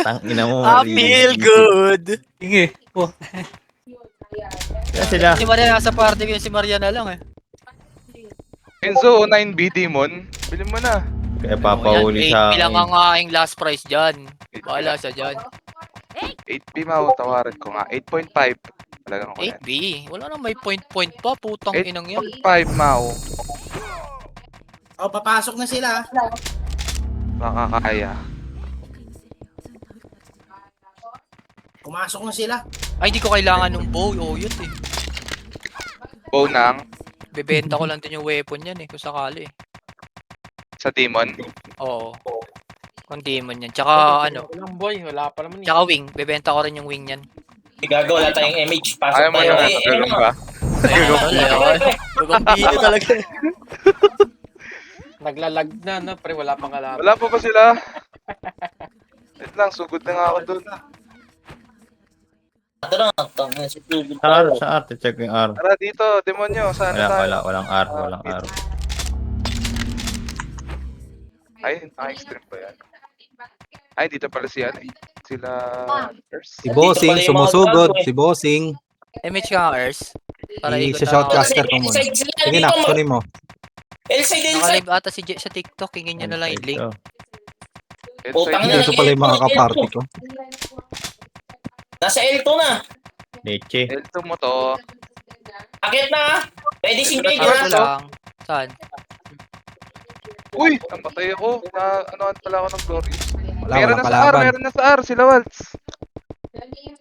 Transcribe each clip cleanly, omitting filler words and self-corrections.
Tangina mo, I feel good. Sige. Oh. Kaya sila. Si Maria nasa party ko, si Maria na lang eh. Enzo, 9B Demon. Bilhin mo na. Kaya papahuli Yan, sa 8P lang akin. ang aking last price dyan. Bahala siya dyan. 8B Mau, tawaran ko nga. 8.5. Talagang ko yan. 8B. Wala nang may point pa. Putang inang yan. 8.5 Mau. Oh, papasok na sila. Baka kaya. Pumasok na sila. Ay, hindi ko kailangan ng bow. Oh, yun eh. Bow nang Bebenta ko lang din yung weapon yan eh. Kung sakali eh. sa Demon. Oo. Kung demon yan. Tsaka ano. Walang boy, wala pa naman. Tsaka wing. Bebenta ko rin yung wing yan. Gago, wala tayong image. Pasok Ayaw mo tayo. na natulong ba? Gagambino talaga. Naglalag na, no? Pre, wala pang alam. Wala pa ba sila? Wait lang, sugod na nga ako doon. Ito na, si Tubig. Sa R, check ko yung R. Tara dito, demonyo. Saan tayo? Walang R, walang R. Ay, extreme ba yan? Ay, dito pala si ano eh. Sila... Si Bossing, Dito pala yung mga sumusugod. gago eh. Si Bossing. MH ka nga, Ers. Para ikot I-shout na ako. caster ko muna. Sige na, kunin mo. Elside, Elside. Nakalive ata si J sa TikTok. Hingin niya na lang yung link. Putang ina. Dito pala yung mga kaparty ko. Nasa L2 na. Leche. L2 mo to. Akit na. Pwede sing Ito Ako na. lang. Saan? Uy! Namatay ako. Na anoan pala ako ng Glorious. Wala, Meron walang na sa R, kalaban. meron na sa R. Sila Waltz.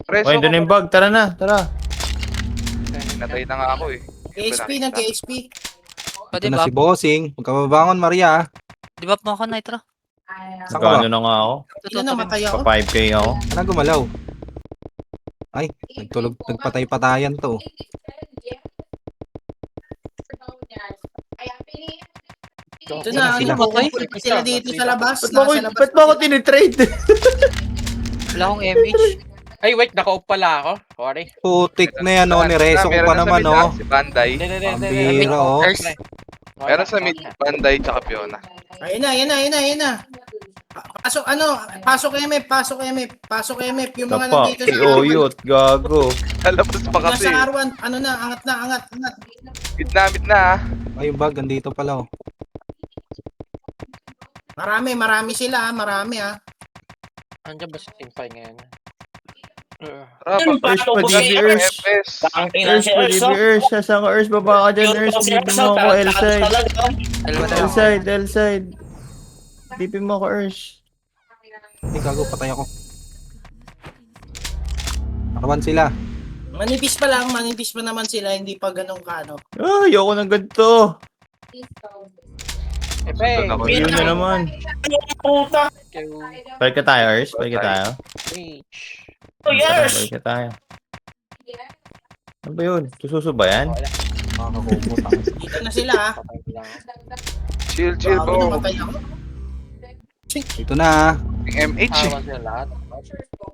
Preso Oy, doon ko. yung bag. Tara na, tara. Natay na nga ako eh. KSP na, KSP. Pwede Ito na ba? si Bossing. Magkababangon, Maria. Di ba mga ka, Nitro? Saan ka ba? Gano na nga ako. Ilan namatay ako? Pa 5k ako. Ano gumalaw? Ay, nagpatay-patayan to. Ito na, Sila. sila dito sa labas. Ba't mo ako tinitrade? Wala akong MH. Ay, wait, naka-off pala ako. Sorry. Putik na yan, oh. Nireso ko pa naman, oh. Si Banday. Ang bira, oh. Ers. Meron sa mid Banday tsaka Fiona. Ayun na. Pasok MF, pasok MF. Yung mga Tapa, nandito sa Oyot, gago. Lalabas pa kasi. Nasa R1, angat na. Mid na ah. Ay, yung bag, andito pala, oh. Marami sila, marami ah. Andiyan ba si Teamfy ngayon? Tara, Yung pag pato ko pa, sa DBers. FS. Ang ina Earth, si pwede Erso. ba Earth? Sasang ka Earth, baba ka dyan Earth. Dipin mo ako L-side. Dalawa na lang. L-side, L-side. Dipin mo ako Earth. Ay, gago, patay ako. Nakawan sila. Manipis pa naman sila, hindi pa ganun ka ano. Ah, ayoko ng ganito. Epe, Sunod ako. Yun na naman. Puta. Balik ka tayo Earth, balik ka tayo. Reach. Oh, yes. Balik ka tayo. Ano ba yun? Sususo ba yan? Makakakumutang. Dito na sila ah. Patay lang. Chill Bago bro. namatay ako. Ito na, Yung MH eh. Awan sila lahat.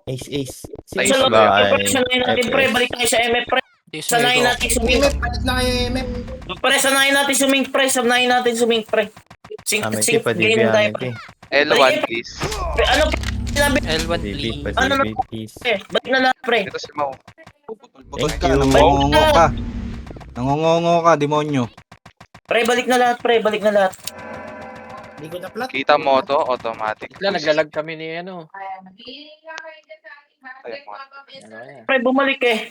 Ace, ace. Ay, Ace Sa ba? pre, sanayin natin pre. Balik tayo sa MF pre. Sanayin natin suming. MF, palit na kayo MF. Pre, sanayin natin suming pre. Sanayin natin suming pre. Sing Amity pa, game DB, tayo. Amity. L1 please. Pre, ano pre? Sinabi L1 DB please. pa, Ano DB, please. pre. Balik na lahat pre. Ito si Mau. putol Thank ka, you. nangongongo ka. Nangongongo ka, demonyo. Pre, balik na lahat pre. Balik na lahat. Hindi ko na plat. Kita mo to, automatic. Bigla, naglalag kami ni ano. Ay, mga- Ano yan? Pre, bumalik eh.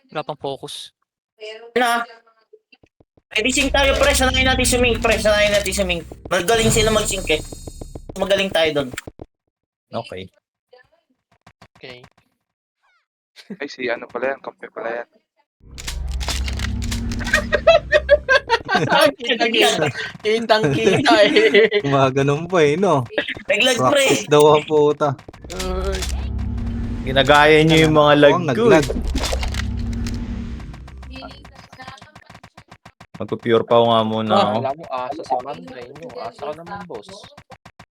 Wala pang focus. Na. Edising tayo pre. Sanayin natin suming pre. Sanayin natin suming. Magaling sila mag-sync eh. Magaling tayo doon. Okay. Okay. Ay, si ano pala yan, kampe pala yan. Kitang-kita eh. Gumaganon pa eh, no? Naglag pre. Practice daw ang puta. Ginagaya niyo yung mga lag Oh, ko. naglag. Magpupure pa ako nga muna ako. Alam mo, asa si Mandrain nyo. Asa ka naman, boss.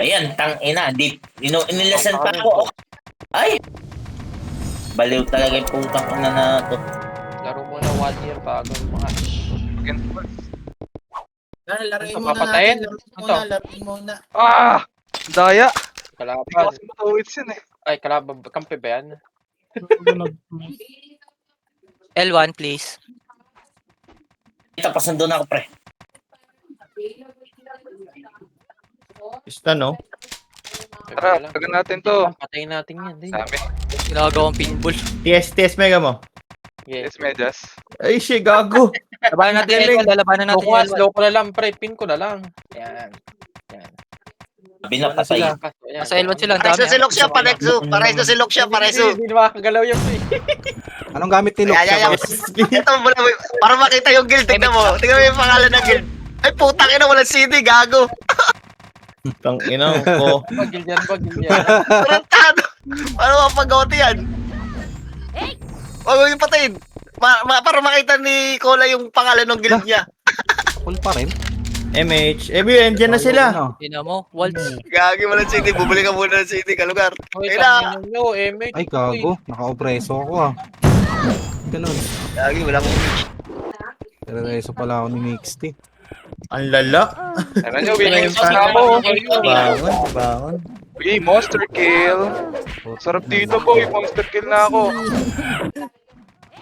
Ayan, tang ina. Inilasan pa ako. Ay! Baliw talaga yung putang ina na to. Laro mo na 1 year bago yung mga Against Wolves. Laruin Ito, muna papatayin? natin. Ito. Laruin muna. Ah! Daya! Kalaban. Hindi ko kasi matawits yun eh. Ay, kalaban. Kampi ba yan? L1 please. Tapos nandun ako, pre. Pista, no? Tara, tagan natin to. Patayin natin yan. Di. Dami. Ginagawang pinball. TS mega mo. Yes. Yes, medyas. Ay, shit, gago. Labanan natin L1. Lalabanan natin Bukas, L1. low ko na lang, pre. Pin ko na lang. Yan. Yan. Sabi na, patay. Nasa L1 sila. Ang Pares dami. na si Luxia, Parexo. Pares na si Luxia, Pareso. Hindi makakagalaw yan, pre. Anong gamit ni Luke? Ayan. Ito, para makita yung guild. Tignan mo. Tignan mo yung pangalan ng guild. Ay, putang ina, walang CD, gago. Tang ina ko. Bagil yan, bagil yan. Tarantado. Paano mapag-gote yan? Huwag mo yung patayin. Para makita ni Cola yung pangalan ng guild niya. Full pa rin. MH. Ebi, andyan na sila. Ano? Tingnan mo. Waltz. Gagi, walang CD. Bubuli ka muna ng CD, kalugar. Uy, Ayun na. tangin nyo, mate. Ay, gago. Naka-opreso ako ah. Ganun. Gagi, walang image. Rereso pala ako ni Mixty. Ang lala. Ano nyo, winning na ako. Bangon, bangon. Uy, monster kill. Sarap dito boy, monster kill na ako.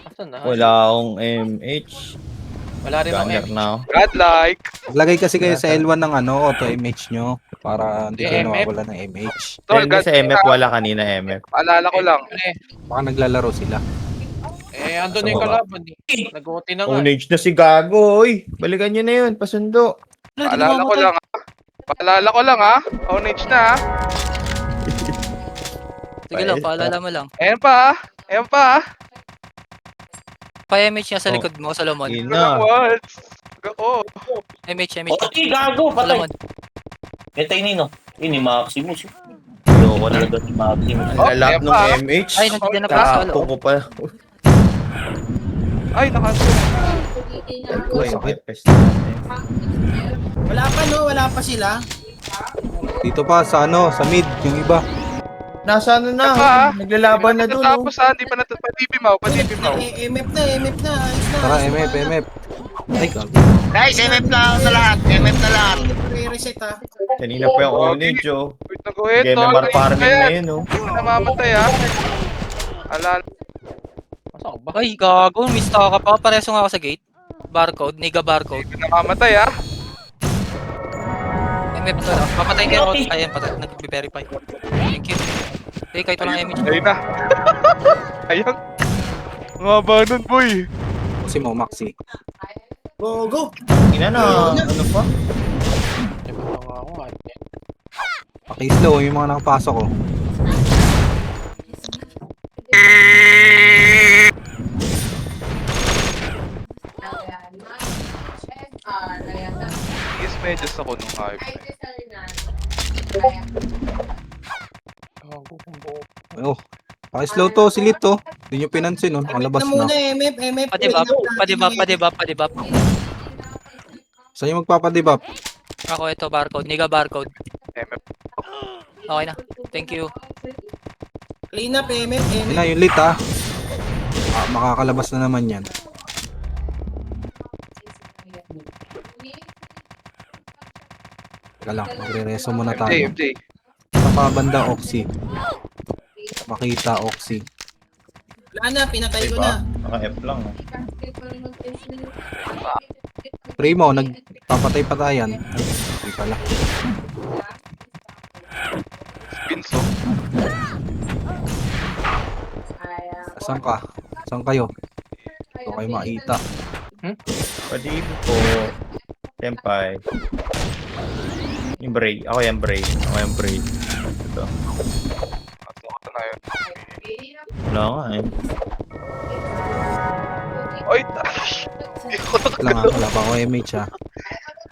Asan na? Wala akong MH. Wala rin ang Ganger na ako. Godlike. Maglagay kasi kayo sa L1 ng ano, auto MH nyo. Para hindi kayo MF? nawawala ng MH. Tol, Hindi sa MF, wala kanina MF. Paalala ko lang. Baka naglalaro sila. Andun na yung kalaban eh. Nag-OT na nga. Ownage na si Gago, oy. Balikan nyo na yun, pasundo. Paalala ko lang ha. Paalala ko lang ha. Ownage na ha. Sige lang, paalala mo lang. Ayan pa ha. Ayan pa ha. Pa-MH niya sa likod mo, Solomon. Yun Walang na. words. Go. MH. Okay, gago, patay. Solomon. Ito yung Nino. Yun, ni Maximus. Loko na. Talaga si Maximus. Ang lalap ayan nung pa. MH. Ay, nandiyan na pala sa Tapo ko pa. Ay, nakasunod. Uy, sakit. Pesta. Wala pa, no? Wala pa sila. Dito pa sa ano, sa mid, yung iba. Nasa ano na. Pa, Naglalaban na dun, oh. Tapos ha, di pa natatipimaw. Patipimaw. MF na, MF na. Ayos na. Tara, ayos na. MF. Ay, gago. Guys, MF lang na lahat. MF na lahat. Re-reset ha. Kanina pa yung ownage, oh. Wait na go ahead, Game tol. bar farming na Ayan. yun, oh. Namamatay ha. Alala. Masa ka ba? Ay, gago. Mista ka pa. Pareso nga ako sa gate. Barcode. Niga barcode. Namamatay ha. MF ko lang. Papatay kayo ako. Ayan, patay. Nag-verify. Thank you. Okay, kahit walang MH. Ayun na. Ayun. Nga ba nun, boy? Si Mo, Maxi. Go, go. Ina na. Ano pa? Diba na nga ako. Paki-slow yung mga nakapasok ko. Yes, medyas ako nung hype. Gago kung buo. Oh, paki-slow to, silit to. Hindi nyo pinansin, no? MF Nakalabas na muna, na. MF. Padibap. Saan yung magpapadibap? Ako ito, barcode. Niga barcode. MF. Okay na. Thank you. Clean up, MF. Yun na, yung lit ha. Makakalabas na naman yan. Teka lang, magre-reso muna MJ, tayo. MJ. Sa pabanda, Oxy. Makita, Oxy. Wala na, pinatay ko Diba? na. Naka-F lang, oh. Primo, nagpapatay-patayan. Ay, hindi pala. Pinso. Saan ka? Saan kayo? Ito kayo makita. Pwede po. Tempay. Yung braid. Ako yung braid. Ito. Pasok na yun. Wala nga, eh. Oy, Wala pa ako MH ha.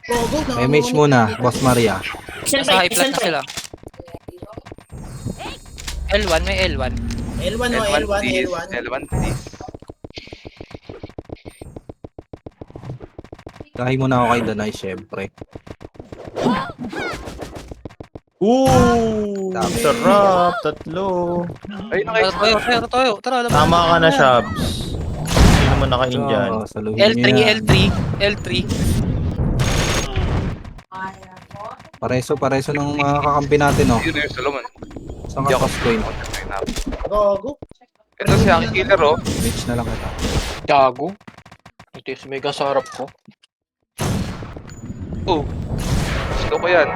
Go, go. MH muna, Boss Maria. Nasa high flat na sila. L1, may L1. L1 o, L1 L1, please. L1. L1 please. Kahi muna ako kay Danay, syempre. Ooh! Dami. Sarap! Tatlo! Ay, Tayo. Tara, labas. Tama ka na, Shabs. Hindi naman nakain dyan. So, saluhin nyo yan. L3. Pareso ng mga kakampi natin, oh. Yun yung Solomon. Saan ka cost coin? Gago. Ito si Aki Killer, oh. Reach na lang kita. Gago. Ito yung mega sarap ko. Oh. Gusto ko yan.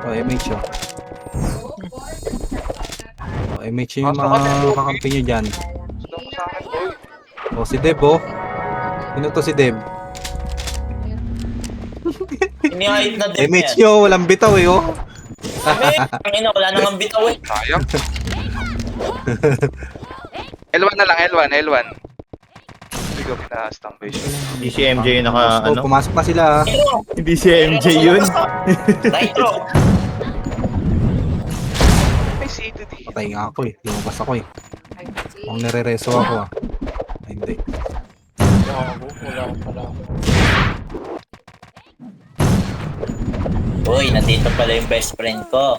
Oh, MH, oh. Oh, MH yung Pasok ka na, mga Loki. kakampi nyo dyan. Gusto ko sa akin, boy. Oh, si Deb, oh. Sino to si Deb? Inihahit na din MH yan. nyo, walang bitaw, eh, oh. Ang ina, wala nang bitaw eh. Sayang. L1 na lang, L1. Hindi ko pinahastambay siya. Hindi si MJ yung naka, Oh, ano? pumasok na sila, ah. Hindi si MJ yun. Nitro. May CTD. Patay nga ako, eh. Lumabas ako, eh. Mukhang nire-reso ako, ah. Ay, hindi. Gago. Wala ko pala. Uy, nandito pala yung best friend ko.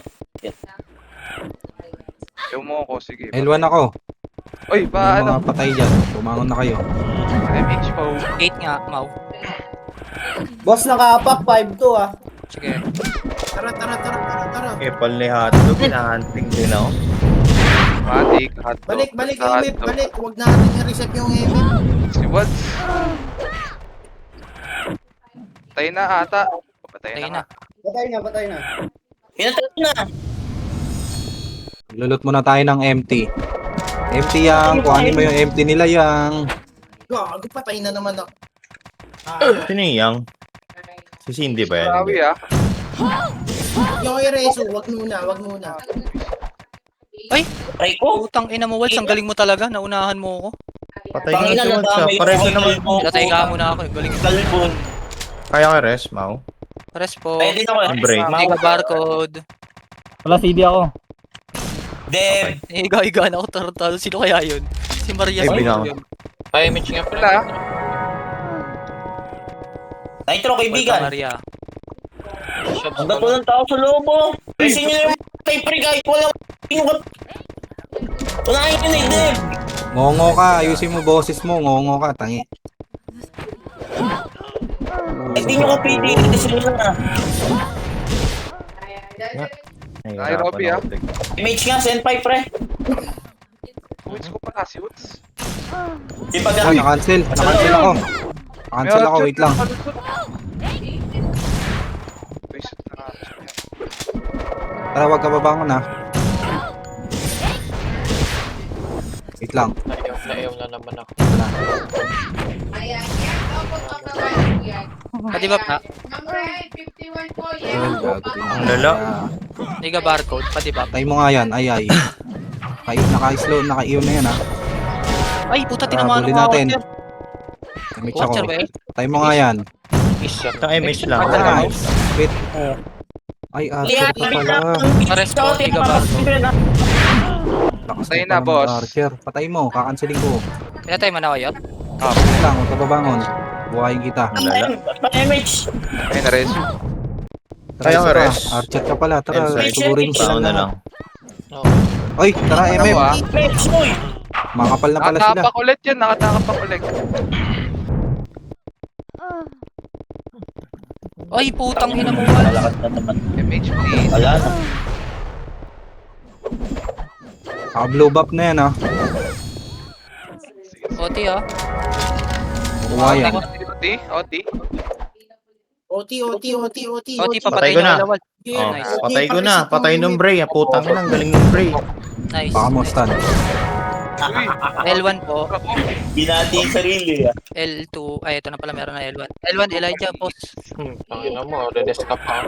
Ayaw mo ako, sige. L1 ako. Uy, Yung paano? mga patay dyan. Tumangon na kayo. MH pa, oh. 8 nga, Mau. Boss, naka-apak 5-2 ah. Sige. Tara. Epal ni Hotdog, hinahunting din ako. Matik, hotdog. Balik, hotdog. balik. Huwag natin i-reset yung Emip. Si Wads. Patay na ata. Patay Patay na. na. Patay na. Pinatay na. Lulot muna tayo ng empty. Empty yang. Kuhanin mo yung empty nila yang. Gago, patay na naman ako. Sino yung Yang? Si Cindy ba yan? Grabe, ah. Yung Ereso, wag muna. Try ko. Utang ina mo, Waltz. Ang galing mo talaga. Naunahan mo ako. Patay ka na Pangina si na Wads, ah. dami. Pareso naman. Pinatay ka muna ako. Galing. Kalbon. Kaya ka res, Mau? Pares po. Kaya din ako. Ang break. Mega barcode. Wala CD ako. Deb. Higa-higa na ako tarantado. Sino kaya yun? Si Maria. Ay, Sino binang. yun? Ay, Mitch nga Wala. pala. Nitro, Walter kaibigan. Maria. Ang gato ng tao sa loob, oh. Kasi nyo yung tape kahit walang wala yun eh, Deb. Ngongo ka. Ayusin mo boses mo. Ngongo ka. Tangi. Hindi nyo kapitin. Kasi nyo na. Ay, Robby, ah. Image nga, senpai, pre. Wads ko pala, si Wads. Di pa Oh, na-cancel. Na-cancel ako. Na-cancel ako. Wait lang. Wasted na nga. Tara, wag ka babangon, ha. Wait lang. Naiyaw na naman ako. Pati ba pa? Ayun, gago din. Ang lala. Mega barcode. Pati ba? Patay mo nga yan. Ay. Naka-slow. Naka-iyo na yan, ha. Ay, puta. Tara, Tinamaan bulin ko natin. Walter. Damage ako. Walter ba eh? Patay mo nga yan. Isyan. Sa MH lang. Nice. Wait. Ay, Archer ka pala. Pares po. Mega barcode. Lakas Patay ng na, palang boss. Archer. Patay mo. Kakanceling ko. Pinatay mo na ko yun? Wait lang. Huwag ka babangon. Buhayin kita. Pa-image. Ay, na-res. Tara, Kaya nga, isa pa. res. Archer ka pala. Tara, Inside. tugurin mo Tao sila na na. lang. Oy, tara, Ano, MM. ah? Image, uy. Makapal na pala sila. Nakatapak ulit yan. Nakatapak ulit. Ay, putang ina mo, Waltz. Malakas na naman. MH, please. Wala na. Blue buff na yan, ha. Oti ah. Kuha yan. OT. Oti, papatay Patay ko niya na. ka Waltz. Oh, Nice. patay ko na. Patay nung Bray. Putang ina, ang galing nung Bray. Nice. Baka mo stun. Uy, L1 po. Binati yung sarili, ah. L2. Ay, ito na pala meron na L1. L1, Elijah, boss. Tangina mo, redes ka pa.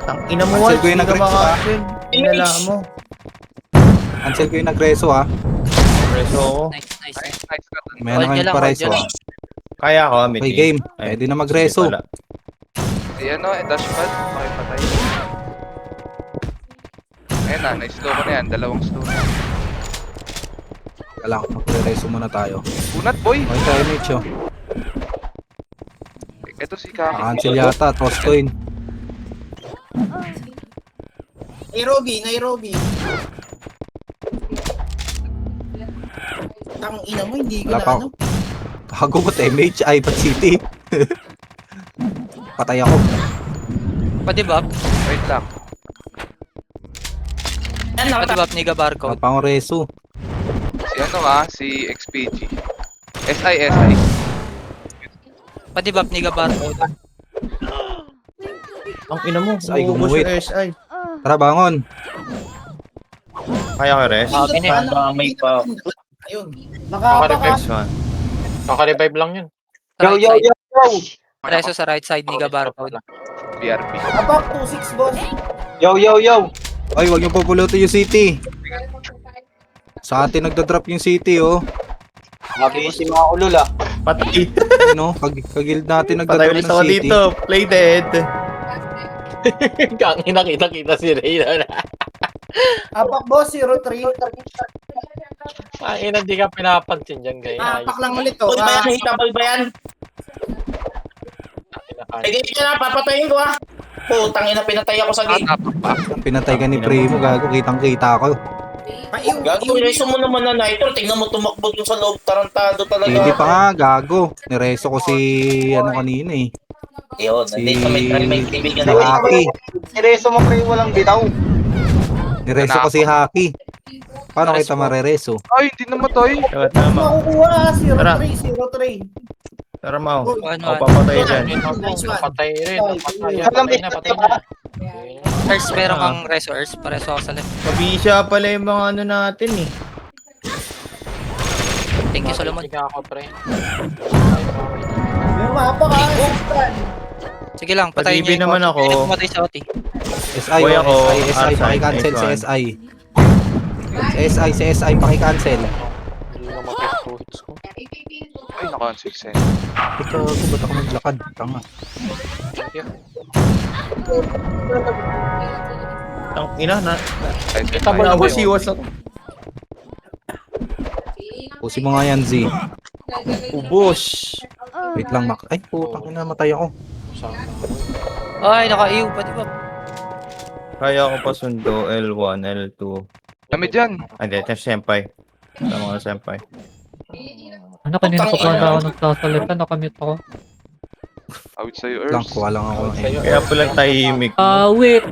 Ang ina mo, Cancel Wads. ko yung Hindi ka nag-reso, maka-cancel. Inala mo. Cancel ko yung nagreso, ha. Reso ako. Nice. nice ka. May Hold na niya lang, kayong pareso, hold ha. niya Kaya ako, Amit. Okay, game. Pwede na magreso. Si ano, dashpad. Makipatay. Ayun na, na-slow ko na yan. Dalawang slow na. Kailangan magre-reso muna tayo. Unat, boy. Okay tayo, Mitch, oh. Ito si Kaki. Cancel yata. Toss coin. Nairobi. Tang ina mo, hindi ko Wala na pa. ano. Bago mo, MH. Ay, Bat City. Patay ako. Pa-debuff. Wait lang. Yan, Pa-debuff Niga Barcode. Kapang reso. Si ano nga, si XPG. SI. Pa-debuff Niga Barcode. Ang ina mo, SI, uubos gumuhit. yung SI. Tara, bangon. Kaya ko res. May pa. Ayun. Next one. Kaka-revive lang yun. Right side. Reso sa right side Niga Barcode. BRB. Abak, 2-6, boss. Ay, wag niyo pupulutin yung city. Sa atin nagda-drop yung city, oh. Patay. Ano, kagilid natin Patay nagda-drop ulit ng ako city. dito. Play dead. Kangina kita si Reyna. Abak, boss, 0-3. Ang ina, di ka pinapansin dyan, guys. Abak lang ulit, oh. Ball ba yan? Hitabal ba yan? Sige, sige na, papatayin ko ah. Putang ina, pinatay ako sa game. Tapak pa. Pinatay ka ni Primo, gago, kitang-kita ko. Gago, ireso mo naman na Nitro. Tingnan mo tumakbo dun sa loob. Tarantado talaga. Hindi pa nga, gago. Nireso ko si, ano kanina eh. Yun, nandito may kaibigan Si Haki. Nireso mo pre, walang bitaw. Nireso ko si Haki. Paano kita marereso? Ay, hindi namatay. Tawat na mo. Makukuha, Tara. 0-3. Tara mo. Ano, Ako papatay dyan. Nice one. Patay rin. Patay na. Earth, meron kang reso Earth. Pareso ako sa left. Pabisya pala yung mga ano natin eh. Thank you, Solomon. Hindi ako, pre. May mapa ka. Sige lang, patayin Pag-ibig niyo yung naman Oti. ako. Hindi pumatay sa Oti. SI, Boy ako, SI, R-side, paki-cancel si H1. SI. Si SI, paki-cancel. Hindi na mapag-hits ko. Ay, naka-6 eh. Ito, ba't ako naglakad? Tanga. Ang ina na. Ay, Itabal na ba yun? Nawasiwas ako. Pusi mo nga yan, Z. Ubos. Wait lang, Mac. Ay, putang ina, matay ako. Ay, naka-EO pa, di ba? Kaya ko pa sundo L1, L2. Kami dyan. Ay, hindi. Ito yung senpai. Tama ka senpai. Ano, kanina pa pala ako nagsasalita, nakamute ako. Awit sa'yo, Lang, Earth. kuha lang ako ng M. Kaya pala tahimik. Wait.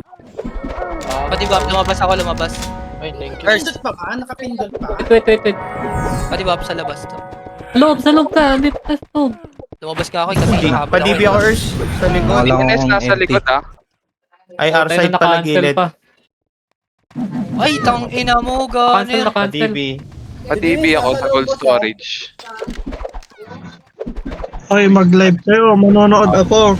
Pa-debuff, lumabas ako, lumabas. Ay, thank you. Earth, Pindot pa ba? Nakapindot pa. Wait. pa-debuff sa labas to. Sa loob ka, dito sa loob. Lumabas ka ako kasi nakahabol Pa-DB ako Earth. Sa likod. Wala akong DNS nasa empty. likod ah. Ay, R-side pala gilid. pa. Ay, tang ina mo, Cancel ganer. na cancel. Pa-DB. Pa-DB ako sa cold storage. Ay, mag-live kayo. Manonood ako.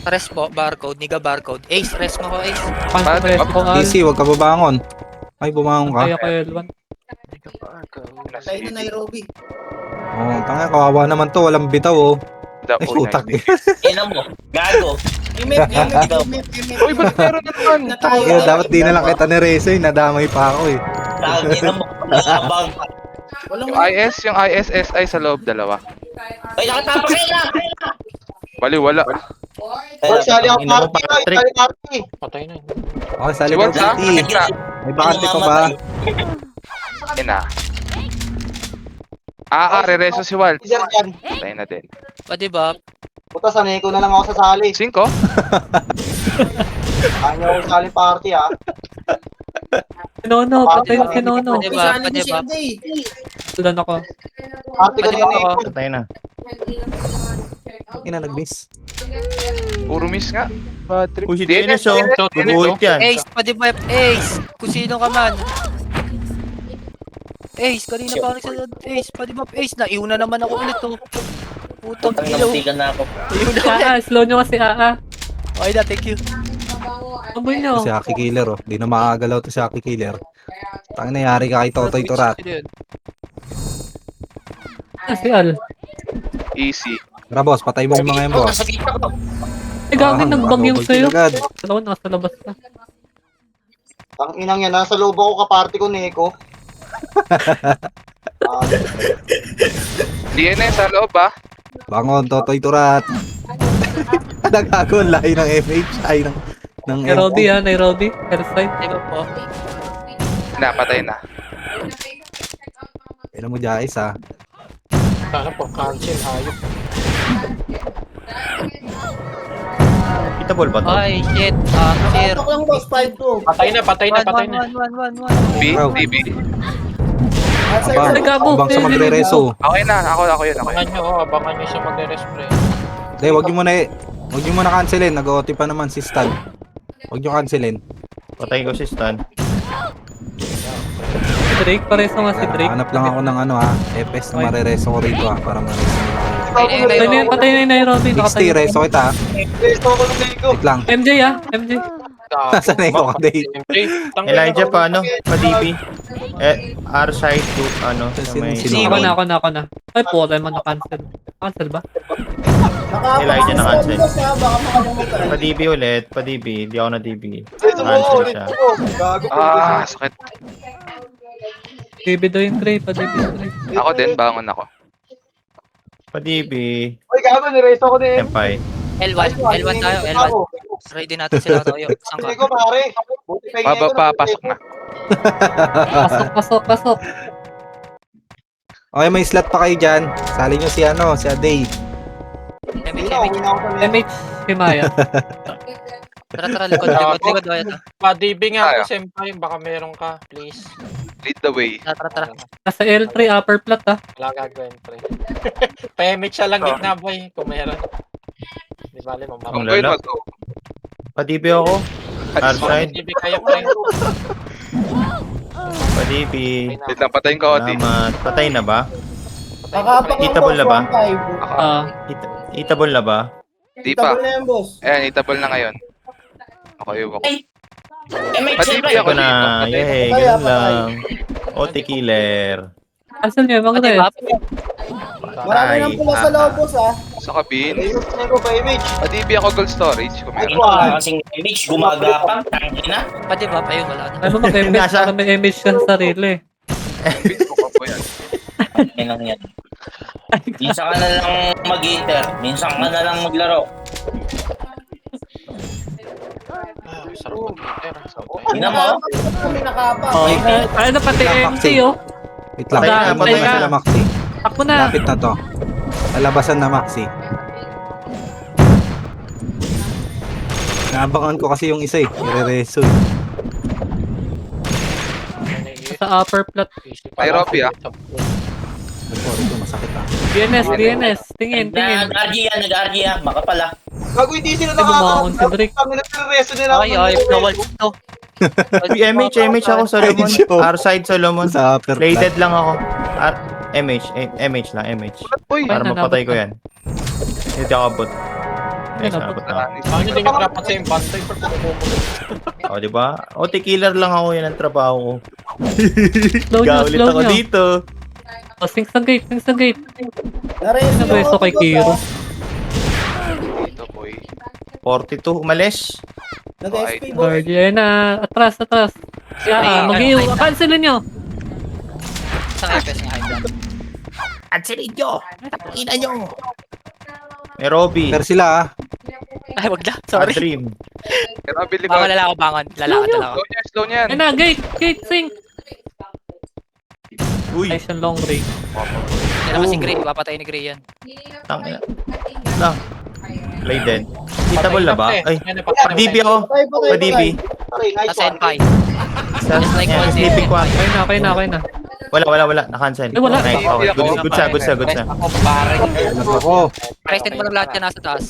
Res po, barcode, Niga Barcode. Ace, res mo ko, Ace. Cancel Bad- rest ko, Al. DC, huwag ka babangon. Ay, bumangon ka. Kaya ko L1. Tayo na Nairobi. Oh, tanga, kawawa naman to. Walang bitaw, oh. Ay, putak. Ina mo. Gago. Imip. Uy, ba't meron na naman? Yeah, dapat di na lang kita nireso, eh. Nadamay pa ako, eh. Ina mo. Abang. Walang Yung ISSI sa loob, dalawa. Ay, nakatapak kayo na. Bali, wala. Sali ako Ina mo, party. Patrick. Sali party. Patay na. Okay, Si sali Walt daw, ha? City. Ika. May bakante pa ba? Ina. Re-reso si Walt. Sir yan. Tayo na din. Pa-debuff. Puta, sanay ko na lang ako sa sali. 5? Kanya ako sali party ah. Sinono, patay na sinono. Pa-debuff, Isali ni pa-debuff. Shinday. Sulan ako. Party ko Pa-debuff na ako. Patay na. Ina, nag-miss. Puro miss nga. Patrick. Uy, si DNS oh. Guguhit yan. Ace, pa-debuff, Ace. Kung sino ka man. Ace, kanina pa ako nagsasabi. Ace, pa-debuff, Ace. Naiuna naman ako ulit, oh. Putang Putang ilaw. namutikan na ako. Iuna ulit. Slow nyo kasi Okay na, thank you. Aboy nyo. Si Aki Killer, oh. Di na makagalaw to si Aki Killer. Tang nangyari ka kay Totoy Turat. Si Al. Easy. Tara, boss, patay mo yung mga yan, boss. Nasa gitna ko. Ay, gagawin nagbagyong double kill sa'yo. agad. Dalawa, nasa labas ka. Ang inang yan, nasa loob ako kaparty ko, Neko. DNS sa loob ah. Bangon, Totoy Turat. Nagago, ang lahi ng FH. Ay, ng Nairobi ha, Nairobi. Airside. Diba po? Napatay na. Kailan mo, Jais, ha? Sana po, cancel, hayop. Hittable ba to? Ay, shit. Sir. Ako lang boss, 5-2. Patay na, patay na, patay na. B, Bro. DB. Abang, abang sa magre-reso. Okay na, ako yun, ako Abangan yun. nyo, abangan nyo siya magre-respray. Hindi, wag nyo muna cancelin. Nag-OT pa naman si Stan. Wag nyo cancelin. Patay ko si Stan. Si Drake, pareso nga si Drake. Hanap lang ako ng FS na marereso ko rito para mareso nila kayo. Patay na yung Nairobi. 60, reso kita. Wait lang. MJ MJ. Nasaan na ikaw kaday? Elijah pa, ano? Pa-DB. R-side to, ano? sa may- Ako na. Ay po, tayo man na-cancel. Cancel ba? Elijah na cancel. Baka makalimutan. Pa-DB ulit, pa-DB. Di ako na-DB. Cancel siya. Sakit. DB daw yung Gray, pa-DB yung Gray. Ako din, bangon ako. Pa-DB. Uy, gago, nireso ko din. Senpai. L1 tayo, L1. Ready natin sila tayo. Saan ka? Hindi ko, pare. Buti pa yung Papasok na. Pasok. Okay, may slot pa kayo dyan. Sali nyo si Aday. MH, Himaya. Tara, likod. Pa-DB nga Tayo. ako, senpai. Baka meron ka, please. Lead the way. Tara. Nasa L3, upper plat Wala gagawin, pre. Pemit siya lang gitna, boy. Kung meron. Di bali, Ang mamama. Go, lala. go. Pa-DB ako. R-side. Pa-DB kayo, pre. Pa-DB. Wait lang, patayin ko, Oti. Salamat. Patay na ba? Nakaapak lang Hitable na boss, ba? 1-5. Hitable na ba? Di pa. Hitable na yan boss. Ayan, itable na ngayon. Okay, ako. MH, Pa-DB siyempre. ako Ito na. dito. Yay, ganun lang. OT killer. Cancel nyo, mga Patay rin. ba? Marami nang pula sa loob boss Sa kabin. Ayun ko ba, image? Pa-DB ako gold storage. Kung meron. Kasing MH, gumagapang, tangina. Pati ba? Ayun, wala na. Ay mo mag-MH para may MH ka sa sarili. Bitko pa po yan. Yan lang yan. Minsan ka na lang mag-eater. Minsan ka na lang maglaro. Sarap mag-eater. Tingnan mo. Kami nakaapak. Ano na pati MC Wait lang. Patay na, Labas patay na na. sila, Maxi. Takbo na. Lapit na to. Lalabasan na, Maxi. Naabangan ko kasi yung isa i-rereso. Sa upper plat. Ay, Robby, Ito, masakit DNS. Tingin. Nag-RG yan. Makapala. Gago, hindi sila Ay, bumangon si Drake. Kami nagre-reso nila. Ay, nawal to. MH ako, Solomon. R-side, Solomon. Sa upper plat. Plated lang ako. MH lang, MH. Uy, Para Ay, mapatay ko nanabot yan. Hindi ako abot. Nice, Nanabot nabot na. Ano hindi ka dapat sa yung bantay, pero pagkukulo. O, diba? OT killer lang ako, yan ang trabaho ko. Slow Gaulit nyo. ako dito. Oh, sing sa gate. Nareso Nareso kay Kiro. Dito, boy. 42, umalis. Nag-SP boss. Guardian na. Atras. Mag-iw. Cancelin nyo. Sa FS nga. May Robby. Pero sila Ay, wag na. Sorry. Sorry. Dream. Pero mabili ko. Bangon, lalakad. Lalakad. Slow niyan. Ayun na, gate, sing. Uy, Ay, siyang long range. Yan naman si Gray. Papatay ni Gray yan. tangina. Lang. Play dead. Hitable na ba? Ay, Patay. DB ako. Pa-DB. Nasa N5. Sa, Just like yan, one sleeping ko. Okay na. Wala. Na-cancel. Ay, wala. Nice. Okay, good siya. Ako, pare. ako. Present mo lang lahat yan nasa taas.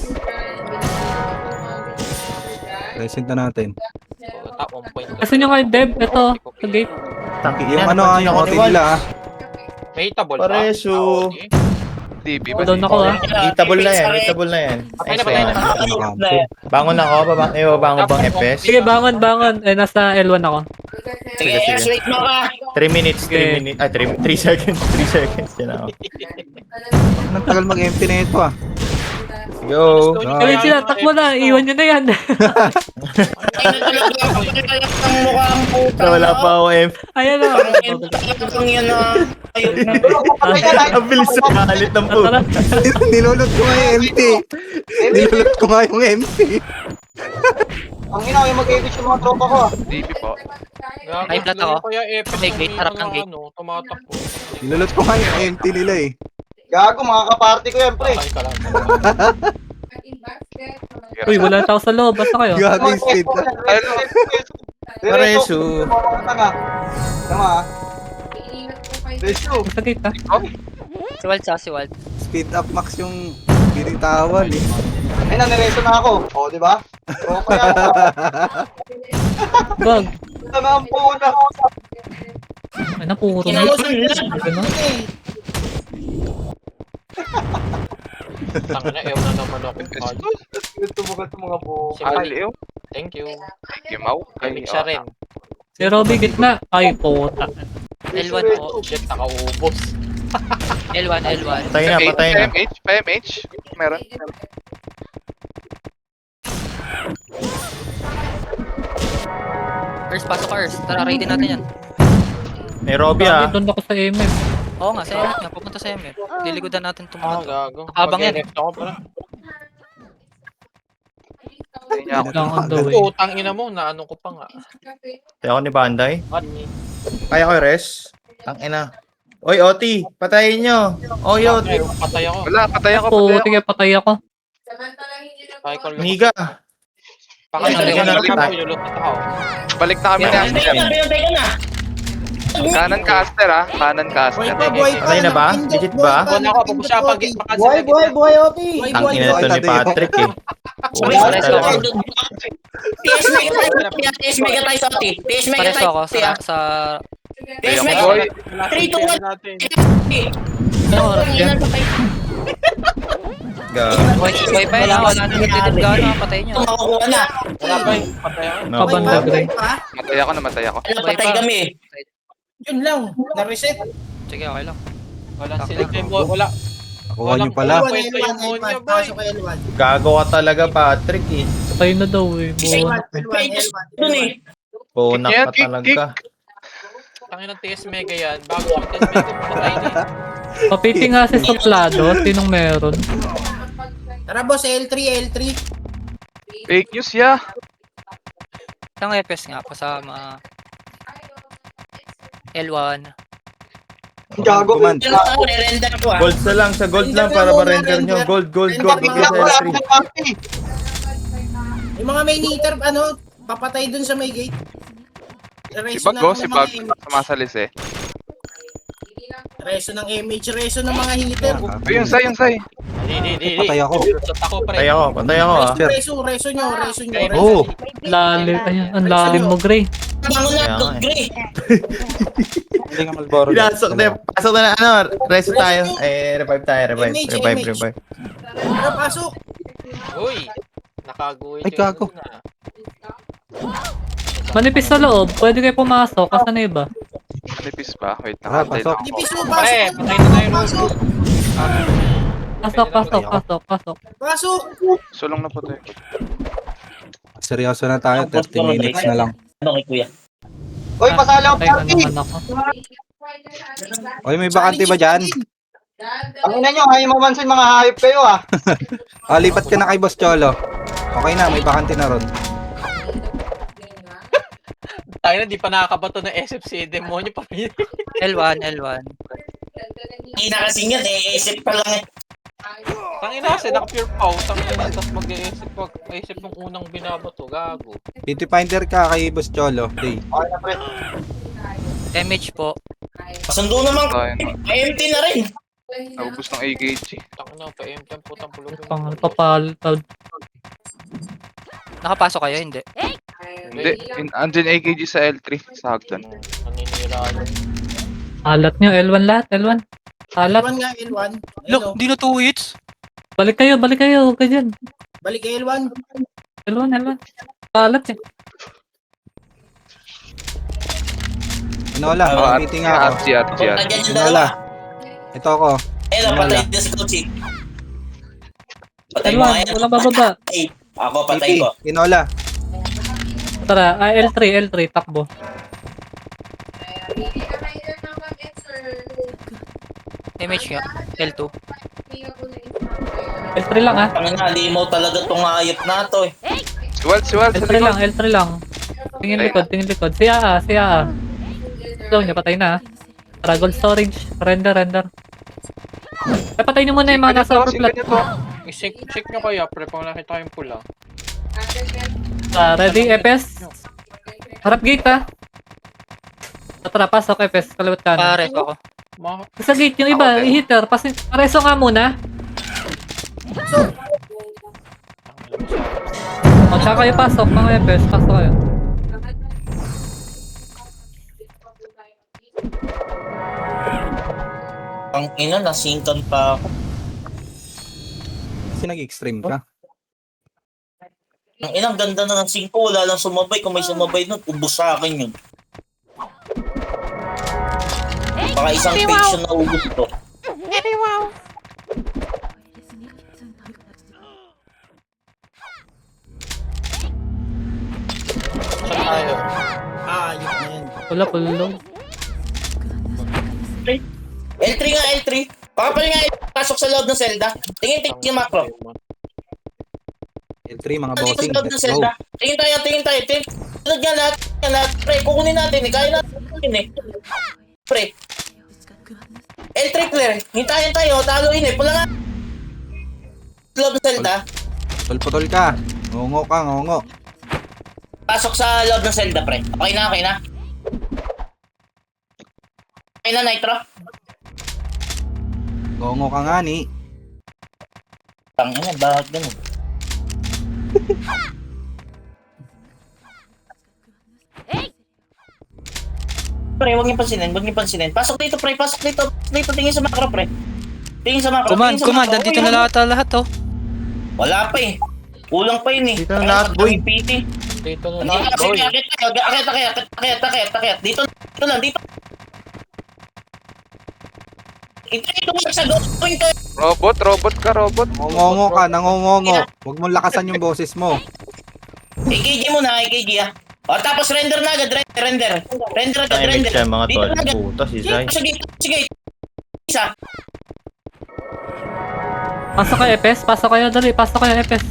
Present na natin. Top 1 point. Kasi nyo kayo, Deb. Ito, sa gate. Tangina. Yung yung OT nila May hitable ba? Pareso. DB ba? Down ako Hitable na yan. Patay Nice na. one. Bangon ako, bangon bang FS? Sige, bangon. Nasa L1 ako. Sige, wait mo ka. 3 minutes. 3 seconds. 3 seconds. Yan ako. Ang tagal mag-empty na ito Go. Kaya sila, takbo na. Iwan nyo na yan. Ay, nagalaga ako. Ang mukha ang puta. Wala pa ako Ayan na. Ang yan na. Ayun. Ang bilis sa kalit ng po. Tara. Nilulot ko nga yung empty. Nilulot ko nga yung empty. Ang ina, yung mag-edit yung mga tropa ko. DB po. Ay, flat ako. Kaya FS May gate, harap ng gate. Tumatakbo. Nilulot ko nga yung empty nila eh. Gago, mga kaparty ko yan, pre. Patay ka lang. Uy, wala tao sa loob. Basta kayo. Gago yung speed. Paresu. Tama ah. Resu. Sa gate ha. Si Walt sa si Walt. Speed up max yung binitawan eh. Ay, nanireso na ako. O, di ba? Tropa yan. Bag. Tama ang puna. Ay, napuro na. Kinausan lang. Ganun. Tanga na, ewan na naman ako. Ito mga po. Aliw. Thank you. Gimaw. Gamit siya rin. Si Robby gitna. Ay, puta. L1 po. Shit, nakaubos. L1, L1. Patay na, patay na. PMH. Meron. First, pasok ka, Ers. Tara, raidin natin yan. May Robby ah. Doon ako sa MF. Oo nga, sa MF nga. Pupunta sa MF. Liligudan natin itong mga to. Gago. Abang yan. Mag-left ako pala. Hindi niya ako. Lang on the way. Utang ina mo, naano ko pa nga. Tayo ako ni Banday. What? Kaya ko res. Ang ina. Oy, Oti, patayin nyo. Oy, Oti. Patay ako. Wala, patay ako. Puti kaya patay ako. Patay ko. Niga. Pakalagan na Niga rin na. ako. Lulot na ako. Balik na kami na. Bintay ka na. Kanan caster ah. Kanan caster. Patay na ba? Legit ba? Buwan ako, pag siya pag Buhay, Oti. Ang ina to ni Patrick eh. Uy, Puta pareso ako. talaga. PS Mega tayo. PS Mega tayo sa Oti. PS Mega Pareso tayo. ako sa... PS Ayoko, Mega. boy. 3 to 1. Ano oras yan? Gago. Boy pa yun. Wala na nagtitid gano. Patay nyo. Makukuha na. Wala ba yung patay ako? No. Kabanda gray. Matay ako, namatay ako. Wala, patay kami. Yun lang. Na-reset. Sige, okay lang. Wala sila. Wala. Nakuha nyo pala. L1. Pasok kay L1. Gago ka talaga, Patrick eh. Patay na daw eh. Buwan. Doon eh. Punak Kick, ka kick, talaga. Tangin ng TS Mega yan. Bago ang TS Mega patay na. Papiti nga si Soplado. Sinong meron? Tara boss, L3, L3. Fake news ya. Isang EPS nga. Pasama... L1. Gago. Command. Yan lang ako, re-render ko ah. Gold na lang, sa gold lang para ma-render nyo. Gold, gold, gold. Bigla ko Bigla lang sa ng party. Yung mga may meter, ano, papatay dun sa may gate. Si Bag oh, si Bag. Sumasalis eh. Reso ng image, reso ng mga heater. Yung say, yung say. Di. Patay ako. Lutot ako pre. Patay ako ah. Sir. Reso nyo. Oh, Lalim. Ayan, ang lalim mo, Gray. Bangon na, Kaya nga eh. Gray. hindi nga Malboro. Pasok na ano, rest tayo. Revive tayo, revive. Tara, pasok. Uy. Nakaguhit Ay, gago. Manipis sa loob. Pwede kayo pumasok. Kasan na iba? Nipis ba? Wait, Tara, nakantay pasok. lang Di ako. piso, Pre, pasok. patay na tayo. Pasok. Pasok. Pasok. Sulong na po tayo. Seryoso na tayo. 30 minutes na lang. Ano kay kuya? Uy, pasala ang Patay na party. naman ako. Oy, may bakante ba dyan? Ang ina nyo, ayaw mamansin mga hayop kayo ah. Lipat ka na kay Boss Cholo. Okay na, may bakante na ron. Tayo na, di pa nakakabato ng SFC. Demonyo pa rin. L1. Hindi na kasi yan eh. Isip pa lang eh. Tangina kasi, naka-pure pow. Tangina, tapos mag-isip ng unang binabato. Gago. Beauty finder ka kay Boss Cholo. Day. Okay na pre. Damage po. Pasundo naman. Tayo na. empty na rin. Naubos ng AKG. Tangina, pa-MP ang putang pulog. Pangal papaltad. Nakapasok kayo? Hindi. Hindi. Andyan AKG sa L3. Sa Hagdan. Naninira yun. Alat nyo. L1 lahat. L1. Alat. L1 nga, L1. Look, di na 2 hits. Balik kayo. Huwag ka dyan. Balik kay L1. L1. Alat eh. Inola, meeting ako. RG. Nandiyan yung Inola. dalawa. Ito ako. Ayun, patay din si Coach. Patay mo L1. nga yan. Walang bababa. Ay, ako patay Titi, ko. Inola. Tara. L3. Takbo. Damage nga. L2. L3 lang ah. Ang ina, limaw talaga tong hayop na to eh. Siwal sa likod. L3 lang. Tingin likod. Siya. Ito niya, patay na. Tara, gold storage. Render. Patay niyo muna yung mga nasa upper plot. Check nyo kaya, pre, pag nakita yung pula. Ready, Epes? Harap gate ha. Tara, pasok Epes. Kaliwat ka na. Pare ako. Sa gate yung iba, i-hitter. Pareso nga muna. O, tsaka kayo pasok, mga Epes. Pasok kayo. Ang ina, nasingkan pa ako. Kasi nag-extreme ka. Ang ina, ang ganda na ng sing ko. Wala lang sumabay. Kung may sumabay nun, ubos sa akin yun. Baka isang page yung naubos ko. Saan tayo? Ayok na yan. Pula, pulo. L3 nga, L3. Pakapal nga, pasok sa loob ng Zelda. Tingin yung macro. L3 mga Dito bossing, sa loob ng let's go. Zelda. Tingin tayo. Tulad nga lahat. Pre, kukunin natin eh. Kaya natin eh. Pre. L3 clear. Hintayin tayo. Taluin eh. Pula nga. Loob ng Zelda. Putol-putol ka. Ngongo ka, ngongo. Pasok sa loob ng Zelda, pre. Okay na, okay na. Okay na, Nitro. Ngongo ka nga ni. Tangina, bakit ganun? Pre, huwag niyo pansinin. Pasok dito, pre. Pasok dito. Tingin sa macro, pre. Tingin sa macro. Command, nandito na lahat oh. Wala pa eh. Kulang pa yun eh. Dito na lahat, boy. PT. Dito na Dito, boy. akit. Dito lang. Ito mo sa gawin ko. Robot ka. Ngongo ka, nangongongo. Huwag mong lakasan yung boses mo. AKG muna, AKG ah. O tapos render na agad, render. Render agad, render. mga Dito na agad. Puta si Zay. Sige. Isa. Pasok kayo, Epes. Pasok kayo, dali. Pasok kayo, Epes.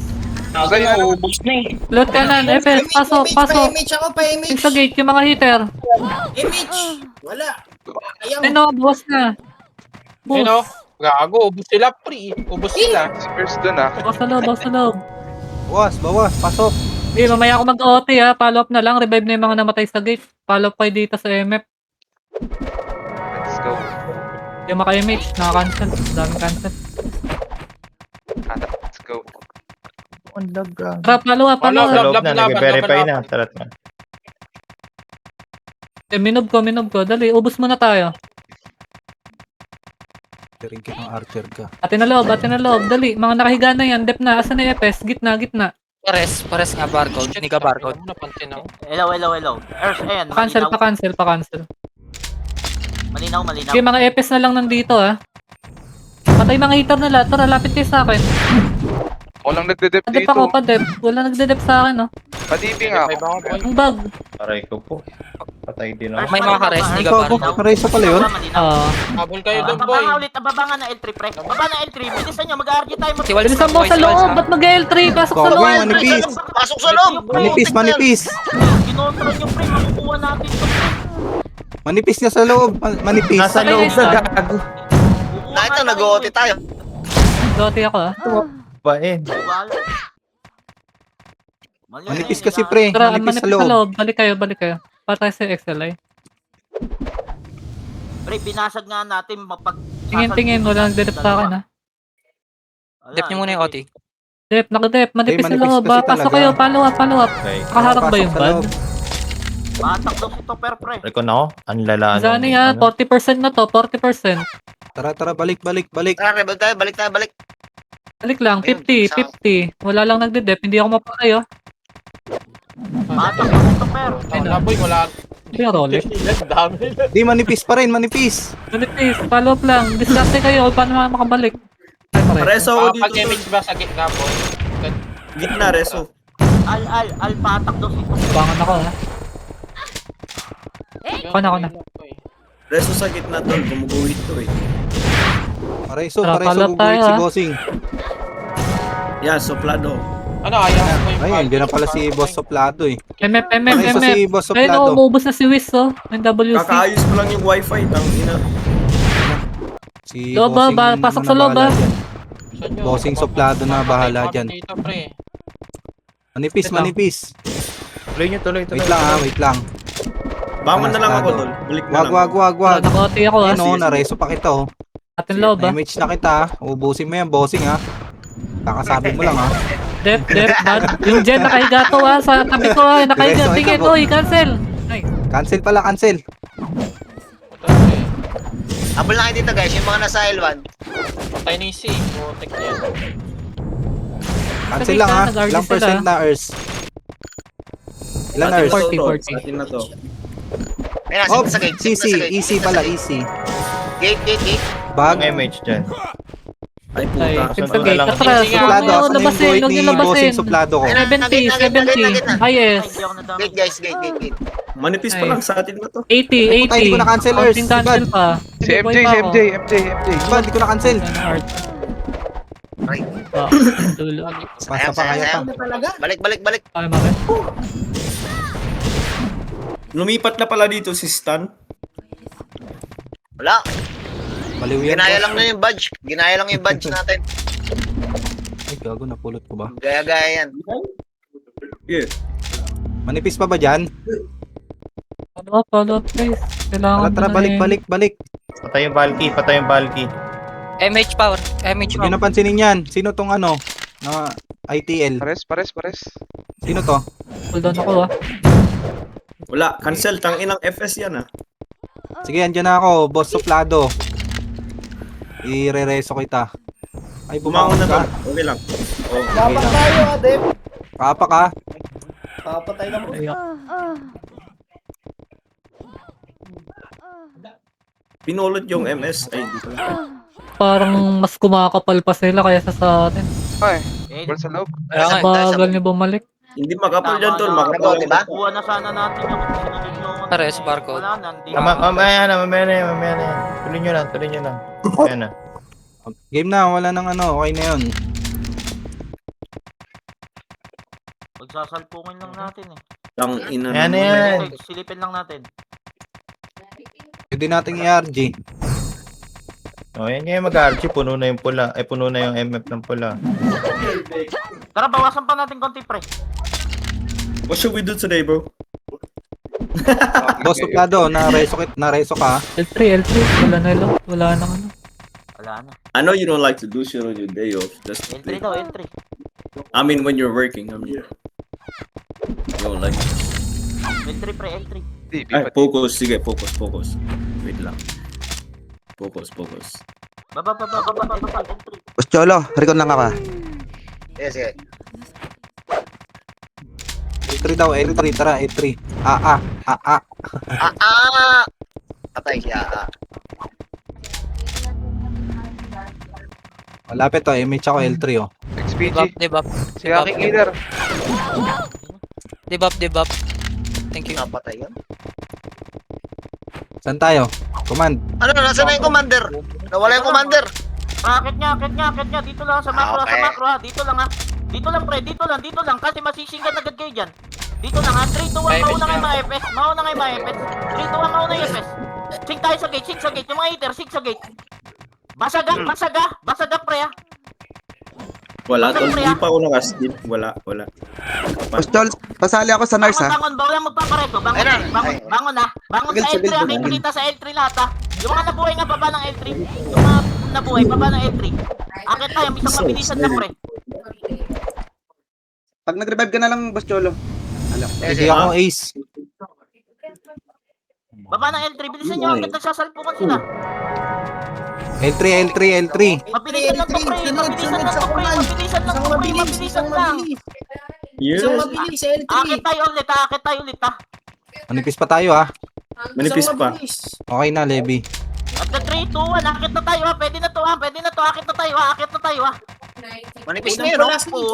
Ako na, ubos na eh. Load ka na, Epes. Pasok. Pa-image ako, pa-image. Sa gate, yung mga hitter. Image. Wala. Ayaw. Ano, boss na. Ano? Boss. Gago, ubos sila, pre. Ubos sila. Si First dun ah. Bawas sa loob. Bawas, pasok. Hindi, mamaya ako mag-OT ha. Follow up na lang. Revive na yung mga namatay sa gate. Follow up kayo dito sa MF. Let's go. Yung maka-image, naka-cancel. Daming cancel. Let's go. Ang lag ka. Tara, follow up. Lab, nag-verify na. Tarat na. Minob ko. Dali, ubos muna tayo. Tiring kitang archer ka. Atin na loob. Dali, mga nakahiga na yan. Dep na. Asan na yung FS? Gitna. Pares nga barcode. Hindi ka barcode. Napansin ako. Hello. Earth, ayan. Pa-cancel. Malinaw. Okay, mga FS na lang nandito ha. Patay mga hitter na lahat. Tara, lapit kayo sa akin. Ako lang nagdedep Padep dito. ako, padep. Wala nagdedep sa akin, no? Padibing ako. Ang bug. Aray ko po. Patay din ako. May mga kares, hindi ka barcode. Karaysa pala yun? Habol kayo doon, boy. Baba nga na L3, pre. Baba na L3. Bilisan nyo, mag-RG tayo. Si Walls Bilisan mo sa loob. Ba't mag-L3? Pasok sa Gogo, loob. manipis. Pasok sa loob! Manipis. Kinontra nyo, pre. Makukuha natin ito. Manipis niya sa loob. Manipis. Nasa loob na gago. Nakita, nag-OT tayo. Doti ako ha. Bain. Manipis kasi pre. Tara, Manipis sa manipis sa loob. loob. Balik kayo. Patay sa XLI. Pre, binasag nga natin mapag... Tingin. Wala nagdedep sa akin ha. Dep nyo muna yung OT. Dep, nakadep. Manipis sa manipis loob. kasi Pasok talaga. kayo. Follow up. Okay. Nakaharap ba yung Pasok sa bad? loob. Batak daw si Topper, pre. Recon ako. Ang lalaan. Zani ha. 40% na to. 40%. Tara, balik. Tara, balik tayo. Balik lang. Ayun, 50. Wala lang nagdedep. Hindi ako mapatay oh. Batak daw si Topper. Wala, boy. Wala. Hindi yung Rolex. Dami. Di, manipis pa rin, manipis. Manipis. Follow up lang. Discarte kayo. Paano makabalik? Ay, pare. Reso ako dito. Pag-image ba sa gitna, boy? Gitna, reso. Al, batak daw si Topper. Bangan ako ha. Ako na. Reso sa gitna tol. Gumuguhit to eh. Pareso Tara, follow up tayo, gugulit si ha? bossing. Yan, soplado. Ano, ayaw ko yung Ayun, hindi na pala si boss soplado eh. MF. Pareso si boss Ayun soplado. umubos na si Wiz oh. Yung WC. Kakaayos ko lang yung wifi. Tang ina. Si Loob, bossing pasok sa loob, nabala ah. dyan. Gusto nyo. Bossing suplado na bahala Patay dyan. Dito, pre. Manipis, Wait lang. manipis. Tuloy nyo, tuloy. Wait lang ha, wait lang. Bangon na lang ako, Panastado. tol. Balik na Wag, lang. wag, wag, Wala, wag. nakoti ako ha. Ayun o, nareso pa kita oh. Atin loob ha. Na-image na kita ha. Ubusin mo yan, bossing ha. Kakasabi mo lang ha. Dep, bad. Yung Jen nakahiga to ha. Sa tabi ko ha. Nakahiga. Diretso, Tingin, ikaw. oy, cancel. Ay, Cancel pala, cancel. Habol na kayo dito guys, yung mga nasa L1. Patay ni C. Putik na yan. Cancel lang ha. Nag-RG Ilang sila. percent na Ers? Ilan Atin Ers? na to, 40, tol. 40. Atin na to. Ayun na, Oh, sa gate. easy, Sa gate. easy pala, easy. Gate. Bag. Ang MH dyan. Ay, ay, puta. Tim sa gate. lang. Atras. Suplado, Huwag asan nyo yung labasin. gold Huwag ni nyo labasin. bossing suplado ko? Ayun na, 70, nagit na. 70. Ah, yes. Gate guys, gate. Manipis pa Ay. lang sa atin na to. 80, 80. Puta, hindi ko na-cancel, Ers. Counting cancel pa. Si Sige, MJ, boy si pa ako. MJ. Diba, hindi ko na-cancel. Art. Right. Ah, dulo. Basta pa kaya pa. Ano talaga? Balik. Ay, bakit? Lumipat na pala dito si Stan. Wala. Baliw yan. Ginaya boss. lang na yung badge. Ginaya lang yung badge natin. Ay, gago, napulot ko ba? Gaya-gaya yan. Yeah. Manipis pa ba dyan? Follow up, guys. Kailangan Tara, mo na eh. balik. Patay yung bulky. MH power. MH Huwag nyo power. napansinin yan. Sino tong ano? Na ITL. Pares. Sino to? Hold on ako ha. Wala, cancel. Tanginang FS yan ah. Sige, andyan na ako. Boss suplado. Ire-reso kita. Ay, Bumangon bumangon na ka. tol. Okay lang. Oh. Okay lang. Adep. Kapa ka. Papatay lang mo. Ayak. Pinulot yung MS. Ay, dito lang. Parang mas kumakapal pa sila kaysa sa atin. Ay, ball sa loob. Kaya nga. Bagal niyo bumalik. Hindi makapal dyan tol. Nagawa, Makapal. diba? Kuha na sana natin yung sinunod nyo. Pares, barcode. Wala na, hindi Mamaya na yan. Tuloy nyo lang. Ayan na. Game na. Wala nang ano. Okay na yun. Pagsasalpukin lang natin eh. Tangina. Ayan na naman. yan. Silipin lang natin. Pwede nating i-RG. O, yan yung mag-RG. Puno na yung pula. Ay, puno na yung MF ng pula. Tara, bawasan pa natin konti pre. What should we do today, bro? Boss suplado. Nareso ka. L3. Wala na ano. Wala na. I know you don't like to do shit on your day off. Just L3 daw, L3. I mean, when you're working, I mean. You don't like it. L3 pre, L3. Ay, focus. Sige, focus. Wait lang. Focus. Baba, L3. Boss Cholo, record lang ka. Sige. E3 daw. E3. Tara, E3. Patay siya. Malapit to. MH ako L3 oh. XPG. Debuff. Si aking healer. Debuff. Thank you. Napatay yun. Saan tayo? Command. Ano, nasa na yung commander? Nawala yung commander. Akit nga. Dito lang sa macro, Okay. ha. Dito lang ha. Dito lang. Kasi masisinggan agad kayo dyan. Dito lang ha. 3, 2, 1, mauna kayo mga FS. 3, 2, 1, mauna yung FS. Sing tayo sa gate. Yung mga hitter, sing sa gate. Basaga pre ha. Wala, tol. Hindi pa ako nakasteam. Wala. Boss Cholo, pasali ako sa nurse ha. Bangon, wala magpapareto. Ayun na. Bangon ha. Bangon sa L3 ha. May kita sa L3 lahat ha. Yung mga nabuhay na baba ng L3. Yung mga nabuhay, baba ng L3. Akit tayo, isang mabilisan lang pre. Pag nag-revive ka na lang, Boss Cholo. Hindi ako ace. Baba ng L3, bilisan nyo agad nagsasalpukan sila. L3. Mabilisan lang to pre, mabilisan lang. Yes. Isang mabilis, L3. Akit tayo ulit ha. Manipis pa tayo ha. Manipis Isang pa. mabilis. Okay na, Levi. At the 3, 2, 1, akit na tayo ha. Pwede na to, akit na tayo ha. Manipis na yun, no?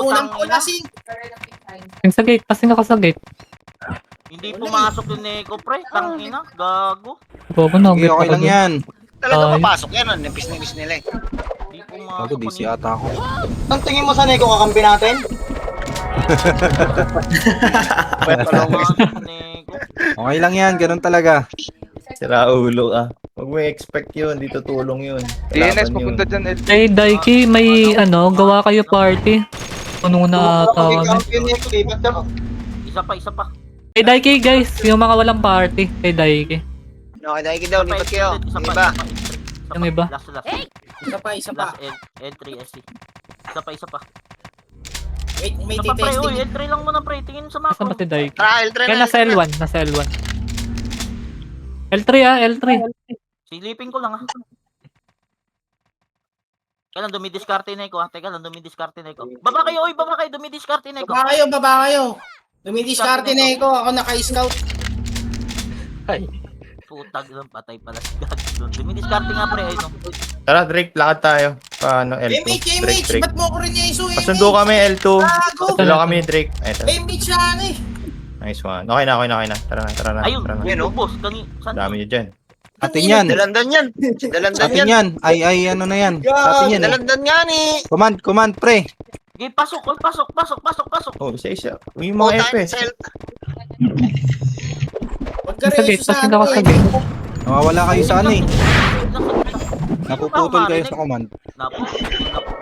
Unang pulasing. Yung sa gate. Kasi naka sa gate. Hindi pumasok yung Neko pre, tangina, gago. Bobo na. Sige, okay lang yan. Talaga Ay. papasok yan, nipis nila eh. Hindi Bago, pumasok. DC ata ako. Ang tingin mo sa Neko kakampi natin? Pumasok yung Neko. Okay lang yan, ganun talaga. Sira ulo ka. Huwag Huwag mo expect yun, di tutulong yun. DNS, Laban papunta yun. dyan, LT. Hey, Daiki, may gawa kayo party. Puno na ata kami. Isa pa. Hey, Daiki, guys, yung mga walang party. Hey, Daiki. Okay, dahil daw, lipat kayo. Iba. Yung iba? Last. Isa pa. Last L3 SC. Isa pa. Wait, may Isa pa pre, testing. L3 lang muna pre. Tingin sa Nasaan macro. ba si Daiki? Tara, L3 Kaya na. nasa L1, nasa L1. L3 L3. Silipin ko lang Teka lang, dumidiskarte na ko. Baba kayo, dumidiskarte na ko. Baba kayo. Dumidiskarte na ako. Ako naka-scout. Putag lang, patay pala si Gag doon. Dumidiskarte nga pre, ayun. Tara, Drake, lakad tayo. Paano, L2? MH, ba't mo ko rin niya iso? Pasundo kami, L2. Gago. Dalawa kami ni Drake. Eto. MH lang eh. Nice one. Okay na. Tara na. Ayun, Tara na. boss. Saan? Dami nyo dyan. Atin yan. Dalandan yan. Sa atin yan. Ay, ano na yan. Sa atin yan. Dalandan yan eh. Command, pre. Okay, pasok. Oh, isa. Yung mga FS. Huwag ka Sa rin gate, iso sa pasin ako ano sa eh. gate. Nawawala kayo sa ano eh. Napuputol kayo Napuputol. sa command.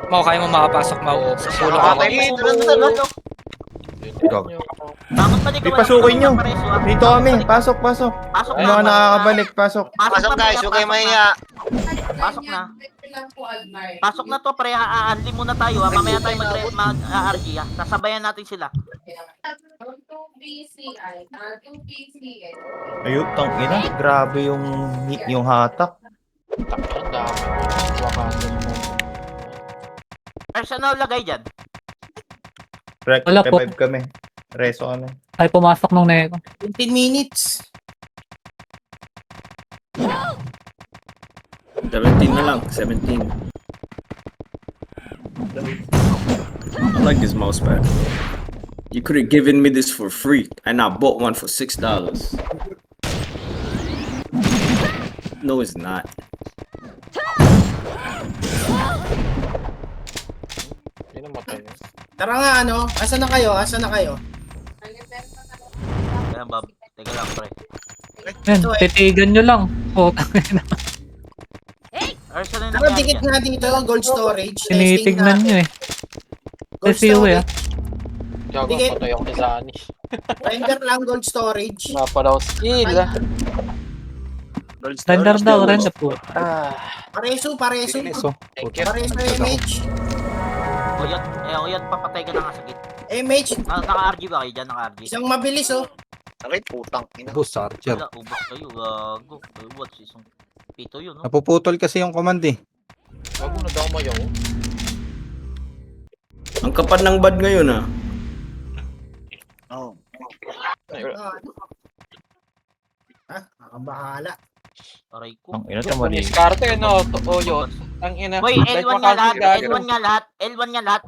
Mau, kaya mo makapasok, Mau. Sa sulok ako. Okay, dalandan. Ipasukin nyo. Dito kami. Pasok. Pasok Yung mga nakakabalik, pasok. Pasok guys, huwag kayo mahiya. Pasok na to pre, aanli muna tayo. Mamaya tayo mag-RG. Sasabayan natin sila. Ayun, tangina. Grabe yung hatak. Ang dami. Wakanda mo. Personal lagay dyan. Wala po. Revive kami. Reso kami. Ay, pumasok nung Neko. 15 minutes. 17 na lang. 17. I like this mouse pad. You could have given me this for free, and I bought one for $6. No, it's not. Hindi na matay. Tara nga asan na kayo? Kaya Bob, teka lang pre. Yan, titigan nyo lang. Oh, tangina. Personal Tara, dikit nga dito, gold storage. Tinitignan nyo eh. Gold Kasi uwi storage. Gago, Sige. patay ako ni Zani. Render lang gold storage. Napalaw skill. Render daw, render po. Pareso. So, Pareso MH. Oyat, papatay ka na nga sa gate. MH, Naka-RG ba kayo dyan? Naka-RG? isang mabilis oh. Sakit, putang ina. boost charger. Wala, ubos kayo. Gago. What's isang pito yun, no? Napuputol kasi yung command eh. Gago na damay ako. Ang kapal ng bad ngayon ah. Oh. Nakabahala. Aray ko. Ang ina to mali. Diskarte, no? Oyo. Ang ina. Hoy, L1 nga lahat.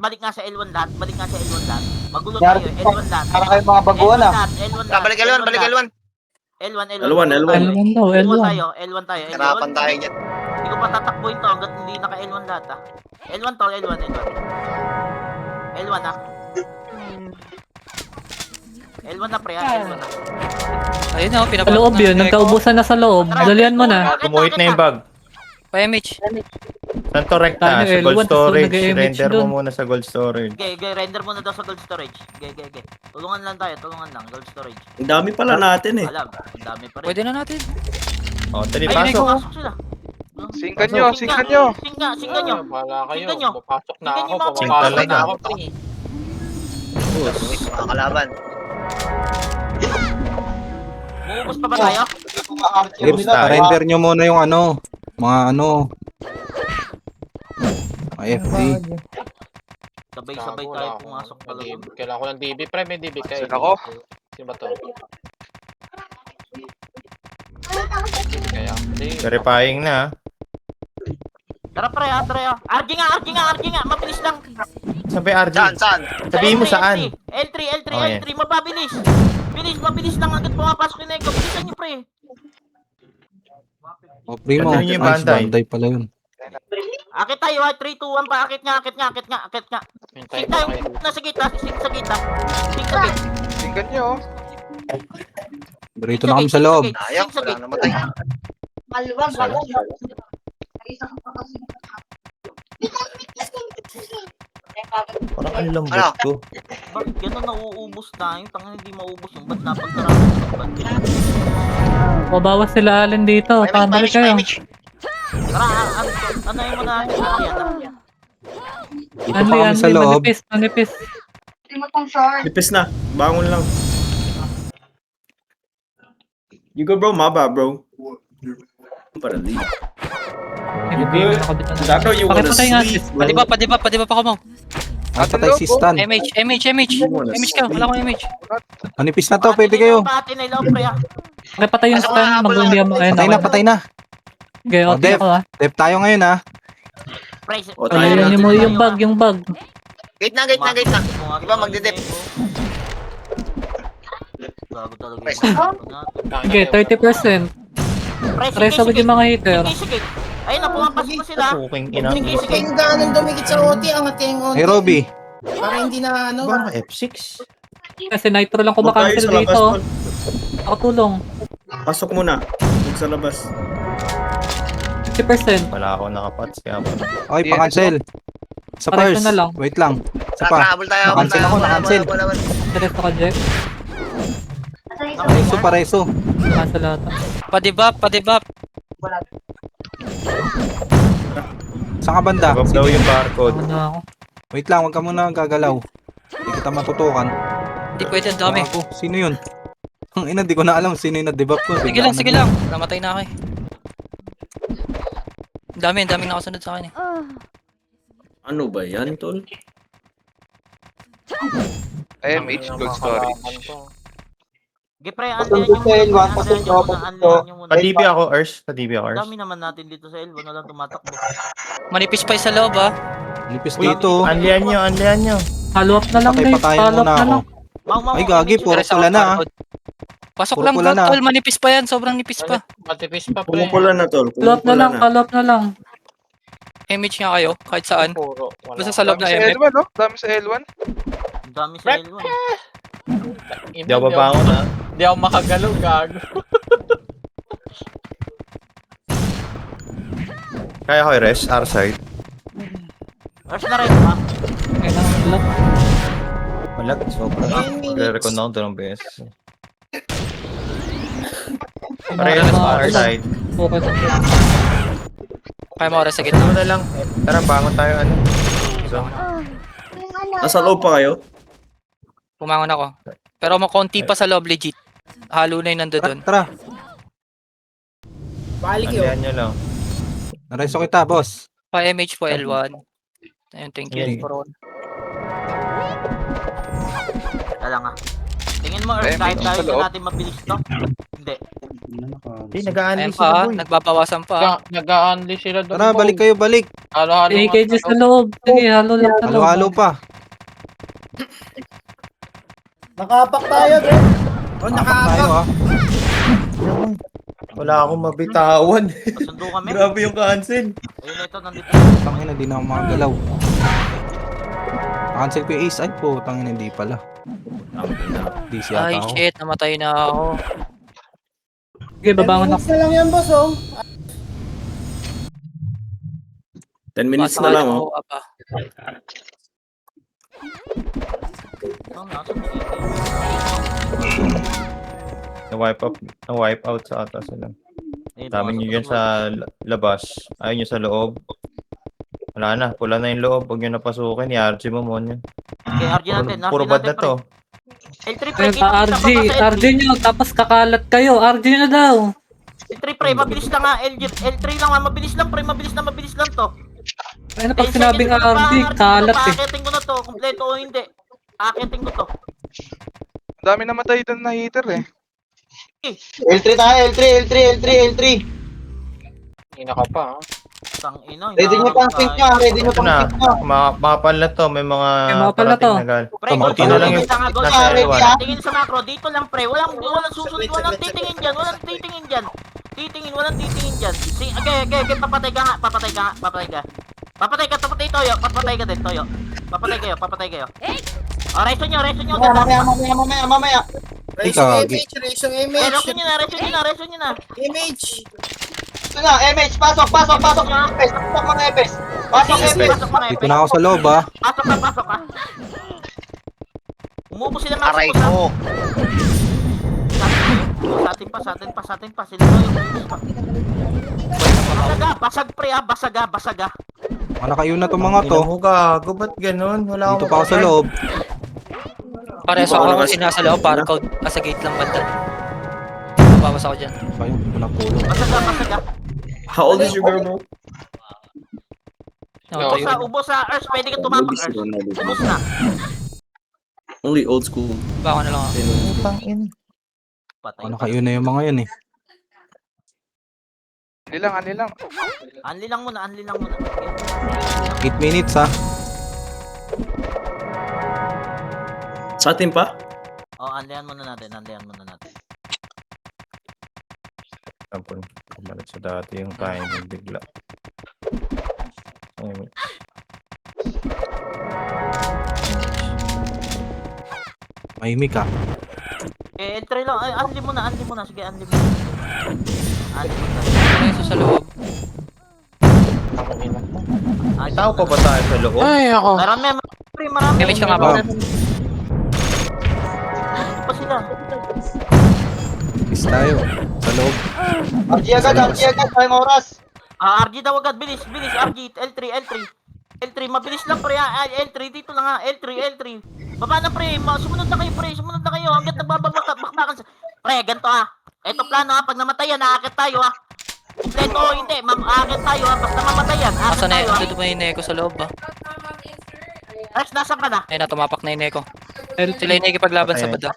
Balik nga sa L1 lahat. Magulo tayo. L1 lahat. Para kayo mga baguhan ah. L1 lahat. Balik L1. L1 daw, L1. L1 tayo. Harapan tayo niyan. Hindi ko pa tatakbuhin to hanggat hindi naka L1 lahat ah. L1 to, L1. L1 ah. L1 na pre ah, L1 na. Ayun na, Sa pinapasok loob yun, nagkaubusan na sa loob. Dalian mo na. Tumuhit na yung bag. Pa-MH. Saan to recta? Tayo, Sa gold L1, tapos storage. nag-image Render mo dun. muna sa gold storage. Render muna daw sa gold storage. Tulungan lang, gold storage. Ang dami pala natin eh. Alam, ang dami pa rin. Pwede na natin. Oh, tali, Ay, pasok. pasok sila. Singkan nyo. Singkan nyo. Wala kayo. Tingnan nyo. Papasok na Tingnan ako. nyo mga Papasok talaga. na ako. pre. Mga kalaban. Muubos pa ba tayo? Gibbs, render nyo muna yung mga FD. Sabay-sabay Gago, tayo wala ako. pumasok talaga. Kailangan ko ng DB. Pre, may DB kayo. Saan ako? Sino ba to? DB kaya? Verifying na. Tara pre ha. RG nga. Mabilis lang. Sabi RG. Saan? Sabihin mo saan. L3. Okay. Mapabilis. Mabilis lang agad pumapasok ni Neko. Bilisan nyo pre. O, primo. Ano yung Nice, Bandai? Bandai pala yun. Akit tayo ha. 3, 2, 1 pa. Akit nga. Hintayin Sing ko tayo. kayo. Nasa gitna. Sing sa gitna. Sing sa gate. Singkan nyo. Dito na kami sa loob. Ayaw, wala namatay. Maluwag, maluwag. Parang ano lang bot ko. Bakit gano'n nauubos tayo? Tangan hindi maubos yung ba't napagkarami ng ba't yun? Mabawas sila Allen dito. Pabalik kayo. Tara, ano yung mga Dito pa kami sa loob. Manipis. Lipis na. Bangon lang. You go, bro. Maba, bro. Para leave. That bro, you wanna sleep, bro. Pwede ba pa ako mo? Ah, patay si Stan. MH ka, wala akong MH. Manipis na to, pwede kayo. Okay, patay yung stun. Mag-undi mo. Ayun, Patay na. Okay, Oh, okay Dev. ako ah. Dev tayo ngayon ha. O, tayo Ayun na. mo yung bug. Gate na. Diba magdidip? Gago talaga Press. Okay, 30%. Preso ko yung mga hitter. Sige. Ayun na, pumapasok na sila. Puking ina. Huwag kayong ganun dumikit sa OT, angat kayong OT. Hey, Robby. Para hindi na ano. Ba, F6? Kasi Nitro lang Huwag tayo kumakancel sa labas, dito. tol. Ako tulong. Pasok muna. Huwag sa labas. 50%. Wala ako nakapats kaya pa. Okay, pa-cancel. Sa Pareso first. na lang. Wait lang. Isa pa. Habol tayo. Nakancel ako, nakancel. Seryoso ka, Jeff. Pareso. Cancel lahat. Padibap. Saan ka banda? Above daw yung barcode. Ano na ako. Wait lang, huwag ka muna gagalaw. Hindi kita matutukan. Hindi pwede, ang dami. Ako, sino yun? Ang ina, di ko na alam sino yung na-debuff ko. Sige lang. Namatay na ako eh. Ang dami nakasunod sa akin eh. Ano ba yan, tol? IMH Gold Storage. Gipre, andiyan yung Ka-DB ako, Ers. Ka-DB ako, Ers. dami naman natin dito sa Elbo na lang tumatakbo. Manipis pa yung sa loob ah. Lipis dito. Anlian nyo. Follow up na lang, Patay Dave. pa tayo Follow up muna na ako. lang. Ay, gagi, puro pula na ah. Pasok Puro lang pula na. tol, manipis pa yan, sobrang nipis pa. Matipis pa pre. Pumupula na, tol. Follow up na lang, follow up na lang. MH nga kayo, kahit saan. Puro. Wala. Basta sa loob Dami na sa MF. L1, no? Dami sa L1. Ang dami sa Elbo. Hindi ako babangon ha. Hindi ako makagalaw, gago. Kaya ko i-rest, R-side. Ers na rin ba? Okay lang, follow up. Wala, sobra. Magre-recon na ako dalawang beses. Parehas sa R-side. Okay. Kaya mo oras sa gitna. Ano na lang. Tara, bangon tayo ano. So, Nasa loob pa kayo? Pumangon ako. Pero konti pa sa loob legit. Halo na yung nandoon. Tara. Balik yun. anlian nyo lang. Nareso kita, boss. Pa MH po L1. Ayun, thank you. Okay. Wala nga. Tingin mo, Ers, kahit tayo na natin mabilis to? Hindi. Hindi, nag-a-unli Ayun sila pa, boy. nagbabawasan pa. Nag-a-unli sila doon. Tara, balik kayo, balik. Halo-halo. AKG sa loob. Sige, halo lang sa loob. Halo-halo pa. Nakapak tayo, bro. O, Tayo nakapak. ah. Wala akong mabitawan. Pasundo kami. Grabe yung cancel. Ayun, ito, nandito. Tangina, di na ako makagalaw. Cancel ko yung ace. Ay po, tangina, hindi pala. Di siya Ay ako. shit, namatay na ako. Sige, babangon ako. Minutes na lang yan, boss, oh. 10 minutes na lang, oh. Na-wipe out sa atas sila. Dami nyo dyan sa labas. Ayaw nyo sa loob. Wala na, pula na yung loob. Huwag nyo napasukin. I-RG mo muna yun. Okay, RG natin. Puro bad na to. L3 pre, Ayun, RG nyo, tapos kakalat kayo. RG nyo na daw. L3 pre, mabilis lang nga. L3 lang nga, mabilis lang pre, mabilis lang to. Ayun, pag sinabing RG, kalat eh. Paakitin ko na to, kompleto o hindi. Paakitin ko to. Ang dami namatay doon na hitter eh. L3 tayo, L3. Ina ka pa, ha? Tang ina. Ready nyo pang pink ka. Ito na, makapal na to. May mga Okay, makapal na to. parating na gal. Pre, Kamuti na lang yung nasa L1. Tingin sa macro, dito lang pre. Walang susunod, walang titingin dyan. Walang titingin dyan. Okay, papatay ka. Papatay Toyo. Papatay kayo. Oh, reso nyo. Mamaya. Raise yung Ikaw, image, raise yung image. Reso nyo na. Image. na. MH, pasok mga epes. Pasok mga epes. Pasok epes. Dito na ako sa loob ah. Pasok ka. Umupo sila mga Aray supos, ha? ko. Sa atin pa. Sila tayo. Basaga. Mga nakayo na tong mga to. Ina mo gago, ba't ganun? Wala Dito akong pa ako sa loob. Pares ako kasi nasa loob, para code. Nasa gate lang banda. Bawas ako dyan. Ayun, walang pulo. Basaga. How old is your girl, bro? Nakatayo. Ubos sa Earth, pwede ka tumapak, Earth. Ubos na. Only old school. Baka na lang ako. putang ina. Patay. Mga nakayo na yung mga yun eh. Ani lang. Anli lang muna. 8 minutes ah. Sa atin pa? Anlihan muna natin. Tapos, bumalik sa dati yung timing bigla. Ayun. Mahimik ah. Entry lang. Ay, anli muna. Sige, anli mo. Pareso sa loob. Tao pa ba tayo sa loob? Ay, ako. Marami. Damage ka nga ba? Dito pa sila. Is tayo. Sa loob. RG agad, tayong oras. RG daw agad. Bilis. RG. L3. Mabilis lang, pre. L3. Dito lang, ha. L3. Baba na, pre. Sumunod na kayo. Hanggat nagbabakbakan sa... Pre, ganito, ha. Ito plano, ha. Pag namatayan, aakit tayo, ha. Kompleto o hindi, aakit tayo, ha. Basta mamatayan, aakit Asa na tayo, ha. dito ba yung Neko sa loob ba? Rex, nasan ka na? Ayun na, tumapak na yung Neko. Sila yung nakikipaglaban sa bada.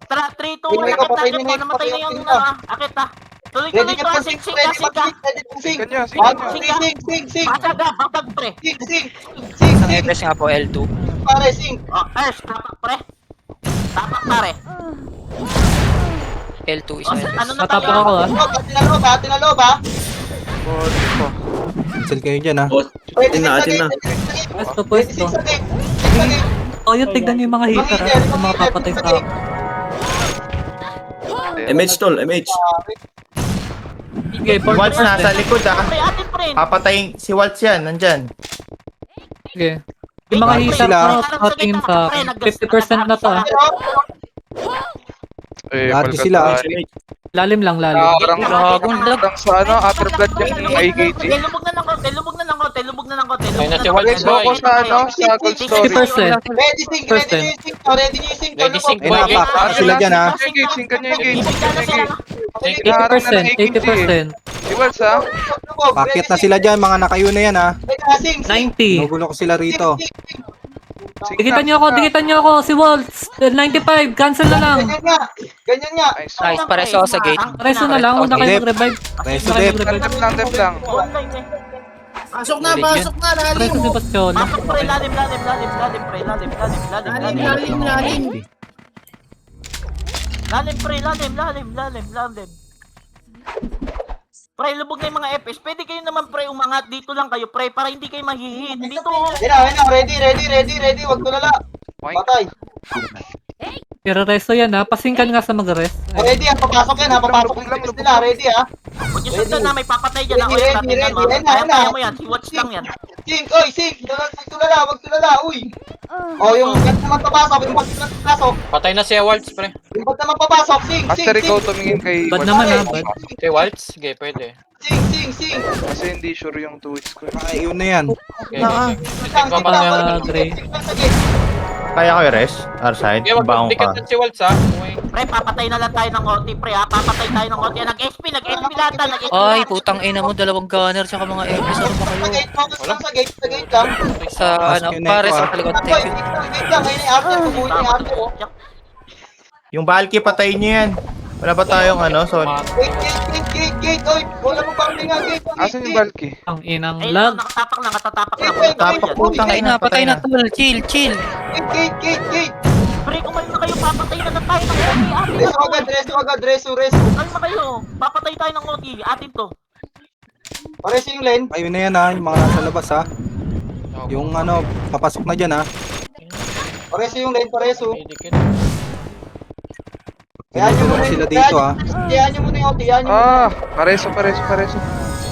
Tara, 3, 2, 1, akit na. Kung namatay na yung, akit na. Tuloy-tuloy to, ha. Sing ka. Kanya, Sing. Basag, pre. Sing. Ang Epes nga po, L2. Pare, sing. Ers, tapak, pre. Tapak, pare. L2 isa Epes. Ano na Natapok tayo? ako ah. Bati na loob, ha. Cancel kayo dyan ah. Pwede Atin na. Pwesto. O yun, tignan niyo yung mga hater ah. Yung mga papatay sa ako. MH tol, MH. Sige, Si Waltz nasa likod ah. Pre, atin, pre. Papatayin si Waltz yan, nandyan. Sige. Yung mga hater Sila. na tingin sa akin. 50% na to ah. Lahat sila. Lalim lang. Gagong lag. Sa upper blood yung IKG. Lubog na ng konti. Ayun na si Waltz, Go ko boy. sa sa gold story. 50%. Ready, sing. Ready yung sing. Ready, sing. May napak sila dyan ah. Engaging kanya engage. Ibig na sila. 80%. Si Waltz ha. Pakit na sila dyan, mga nakayo na yan ah. Sing. 90. Nagulo ko sila rito. Dikitan niyo ako. Si Waltz. 95. Cancel na lang. Ganyan nga. Nice. Nice, pareso ako sa gate. Reso na lang. Una kayo Dep. mag-revive. Reso dep. Dep lang. Pasok na, lalim. Reso si Bastiona. Pasok, pre, lalim. Lalim. Pre, lubog na yung mga FS. Pwede kayo naman, pre, umangat. Dito lang kayo, pre, para hindi kayo mahihit. Dito. Ayun na. Ready. Wag tulala. Patay. Pero reso yan ha. Pasingkan nga sa mag-rest. Ready, papasok yan, ha. Papasok yung tips nila. Ready, ha. Huwag yung sundan na may papatay dyan. Ako Ready, yan, tingnan mo. ready. Ayun na. Kaya mo yan, si Watch lang yan. Sing. Wag tulala. Uy. Yung ba't naman papasok. Patay na si Waltz, pre. Yung ba't naman papasok. Sing. Master ikaw tumingin kay Bad Waltz. naman ha. Bad. Si Waltz? Sige, pwede. Sing. Kasi hindi sure yung 2 hits ko. Nakayo na yan. Okay. Sing pa Ah, Gray. Kaya ko i-rest? Arside, Okay, wag baong ka. magdikat si Waltz, ha. Okay. Pre, papatay na lang tayo ng konti, pre, ha. Papatay tayo ng konti. Nag-SP lahat. Ay, putang ina mo, dalawang gunner tsaka mga Epes. Ano ba kayo? Focus lang sa gate lang. Sa ano, pares sa talikod. Thank you. Gate lang. Ayun yung after. Bubuhin yung after, oh. Yung Valky, patayin nyo yan. Wala ba tayong so... Gate. Oy, wala mo pang nga gate. Asan yung Valky? Ang inang Ay, lag. nakatapak lang. Tapak, putang ina, Patay na tol. Chill. Gate. Pre, kumain na kayo, papatay na tayo ng konti. Reso agad. Kalma kayo, papatay tayo ng konti. Atin to. Pares yung lane. Kayo na yan ah, yung mga nasa labas ha. Yung papasok na dyan ha. Pares yung lane, pareso. Dikit. Tinutulong sila dito ha. Kayaan nyo muna yung ulti, Pareso.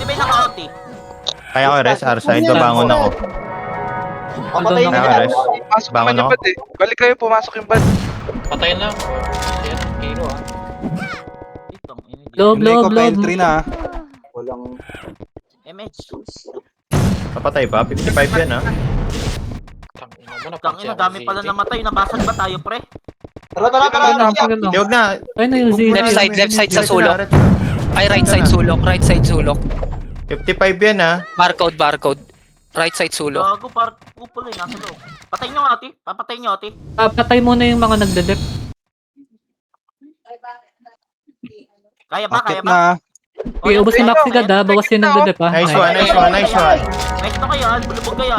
Pwede ba yung naka-OT? Kaya ko res, R-side, babangon ako. Papatay Kaya ko res. Pasok Bangon naman yung ako. bad eh. Balik kayo, pumasok yung bad. Patayin na. Ayan, hero ah. Loob, Yung Lake loob, of loob. L3 na. Walang... MH. Papatay ba? 55 yan, ha? Tangina mo na. Tangina, dami pala namatay. Nabasag ba tayo, pre? Sige lang. Hindi, huwag na. Ay na yung zero. Left side sa sulok. Ay, right side sulok. 55 yan, ha? Barcode. Right side sulok. Gago, parang kupol eh. Nasa loob. Patay nyo, ate. Papatay nyo, ate. Patay muna yung mga nagdedep. Kaya ba? Akit Kaya ba? na. Okay, ubos ni Maxi God, ha? Bawas yung nagdedep, ha? Nice one. Nice na kayo, ah. Bulubog kayo.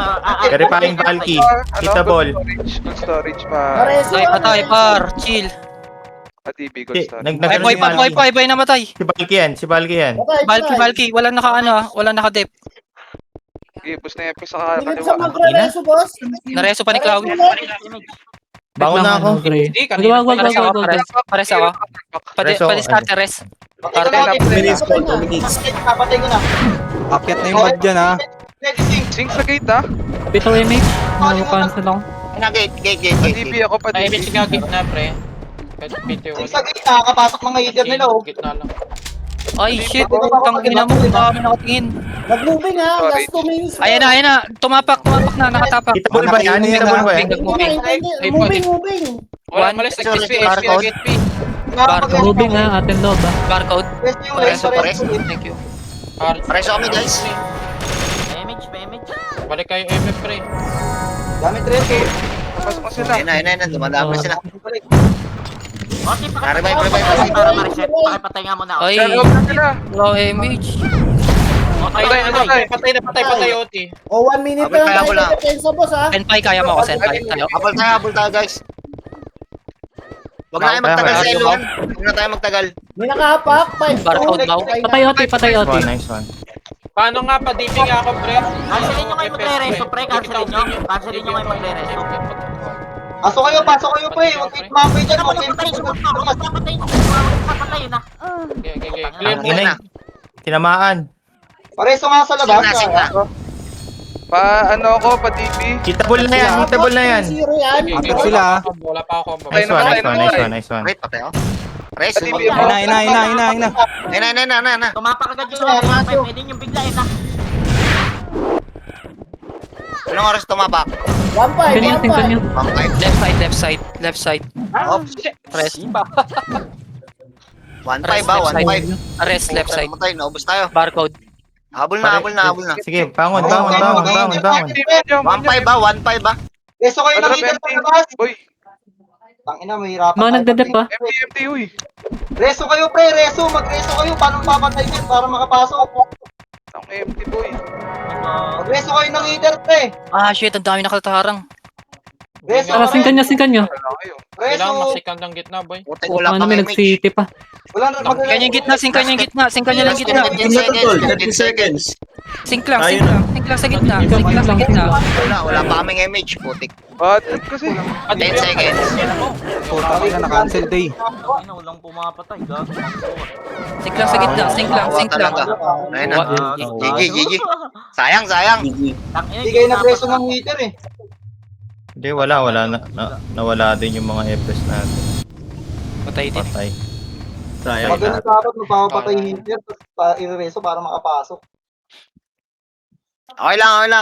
Verifying Valky. Kita ball. Good storage pa. Patay, par. Chill. Adibi, good storage. Ay, boy, namatay. Si Valky yan. Valky. Walang naka-dep. Okay, bus na yung pus sa Tingin kaliwa. sa magre-reso, boss. Nareso pa ni Cloud. Bangon na ako. Hindi, kanina. Wag. Pares ako. Pa-discard res. Papatay ko na. Akit na yung bad dyan ha. Sing sa gate ah. Pito MH. Nakapansel ako. Gate. Adibi ako pa Ay, Adibi. bitch nga gitna, pre. Kahit BTO. Nakakapasok mga leader nila, oh. Gitna lang. Ay, shit. Tangina mo. Kami nakatingin. Nag-moving ha, last 2 minutes. Ayan na. Tumapak na. Nakatapak. Kita ball ba yan? Kita ball ba yan? Moving. Wala, malis. Barcode. Gate P. Moving, ha? Atin loob, ha? Barcode. Thank you. Preso kami, guys. MH. Balik kayo MF, pre. Pasok mo sila. Ayun na. Dumadami sila. Ate, Pare, pakipatay bye. para ma-reset. Pakipatay nga muna. Ay, Loob na sila. low image. Patay, OT. O 1 minute na lang tayo Wala. depensa, boss ha. Senpai, kaya mo ako, Senpai. Tayo. Habol tayo, guys. Huwag na tayo magtagal sa Eluan. Huwag na tayo magtagal. May nakahapak, 5. Barcode daw. Patay OT. Nice one. Paano nga pa, DP nga ako, pre? Cancelin nyo kayo magre-reso, pre. Cancelin nyo kayo magre-reso. Pasok kayo, pre. Huwag kayo tumambay dyan. Ano mo patay? Papatay na. Okay. Clear Ina eh. Tinamaan. Pareso nga sa Signa. Pa ano ako, pa DB. Kita ball na yan. Zero yan. Akit sila ha. Wala pa ako. Nice one. Wait, patay ako. Preso. Adibi ako. Ina. Tumapak agad yung pwede nyo biglain na. Anong oras tumapak? 1-5. Tingnan nyo. 1-5. Left side. Oh, Press. 1-5 ba? 1-5. Rest left side. Matay, naubos tayo. Barcode. Habol na. Sige, bangon. 1-5 ba? 1-5 ba? Reso kayo Ano, ng leader sa labas. Uy, Tangina, mahirapan. Mga nagdedep, ha? MT, uy. Reso kayo, pre. Mag-reso kayo. Paano papatay yan para makapasok? Ang MT boy. Mag-reso kayo ng leader, pre. Ah, shit. Ang dami nakatarang. Reso, Tara, singkan nyo. Wala kayo. Kailangan Reso. masikan ng gitna, boy. Wala Ano, pang may image. nag-city pa. Wala na. Kanyang gitna. Singkan nyo lang gitna. 15 seconds. Sink lang sa gitna. Wala pa kaming image. Putik. Trip kasi. 10 seconds. Puta ka na-cancel day. Walang pumapatay. Gago. Sink lang sa gitna. Sink lang. Talaga. Ayun na. GG. Sayang. Hindi kayo nag-reso ng leader eh. Hindi, wala nawala din yung mga FPS natin. Patay din. Patay. Pag ganun dapat magpapatay yung leader, tapos i-reso para makapasok. Okay lang.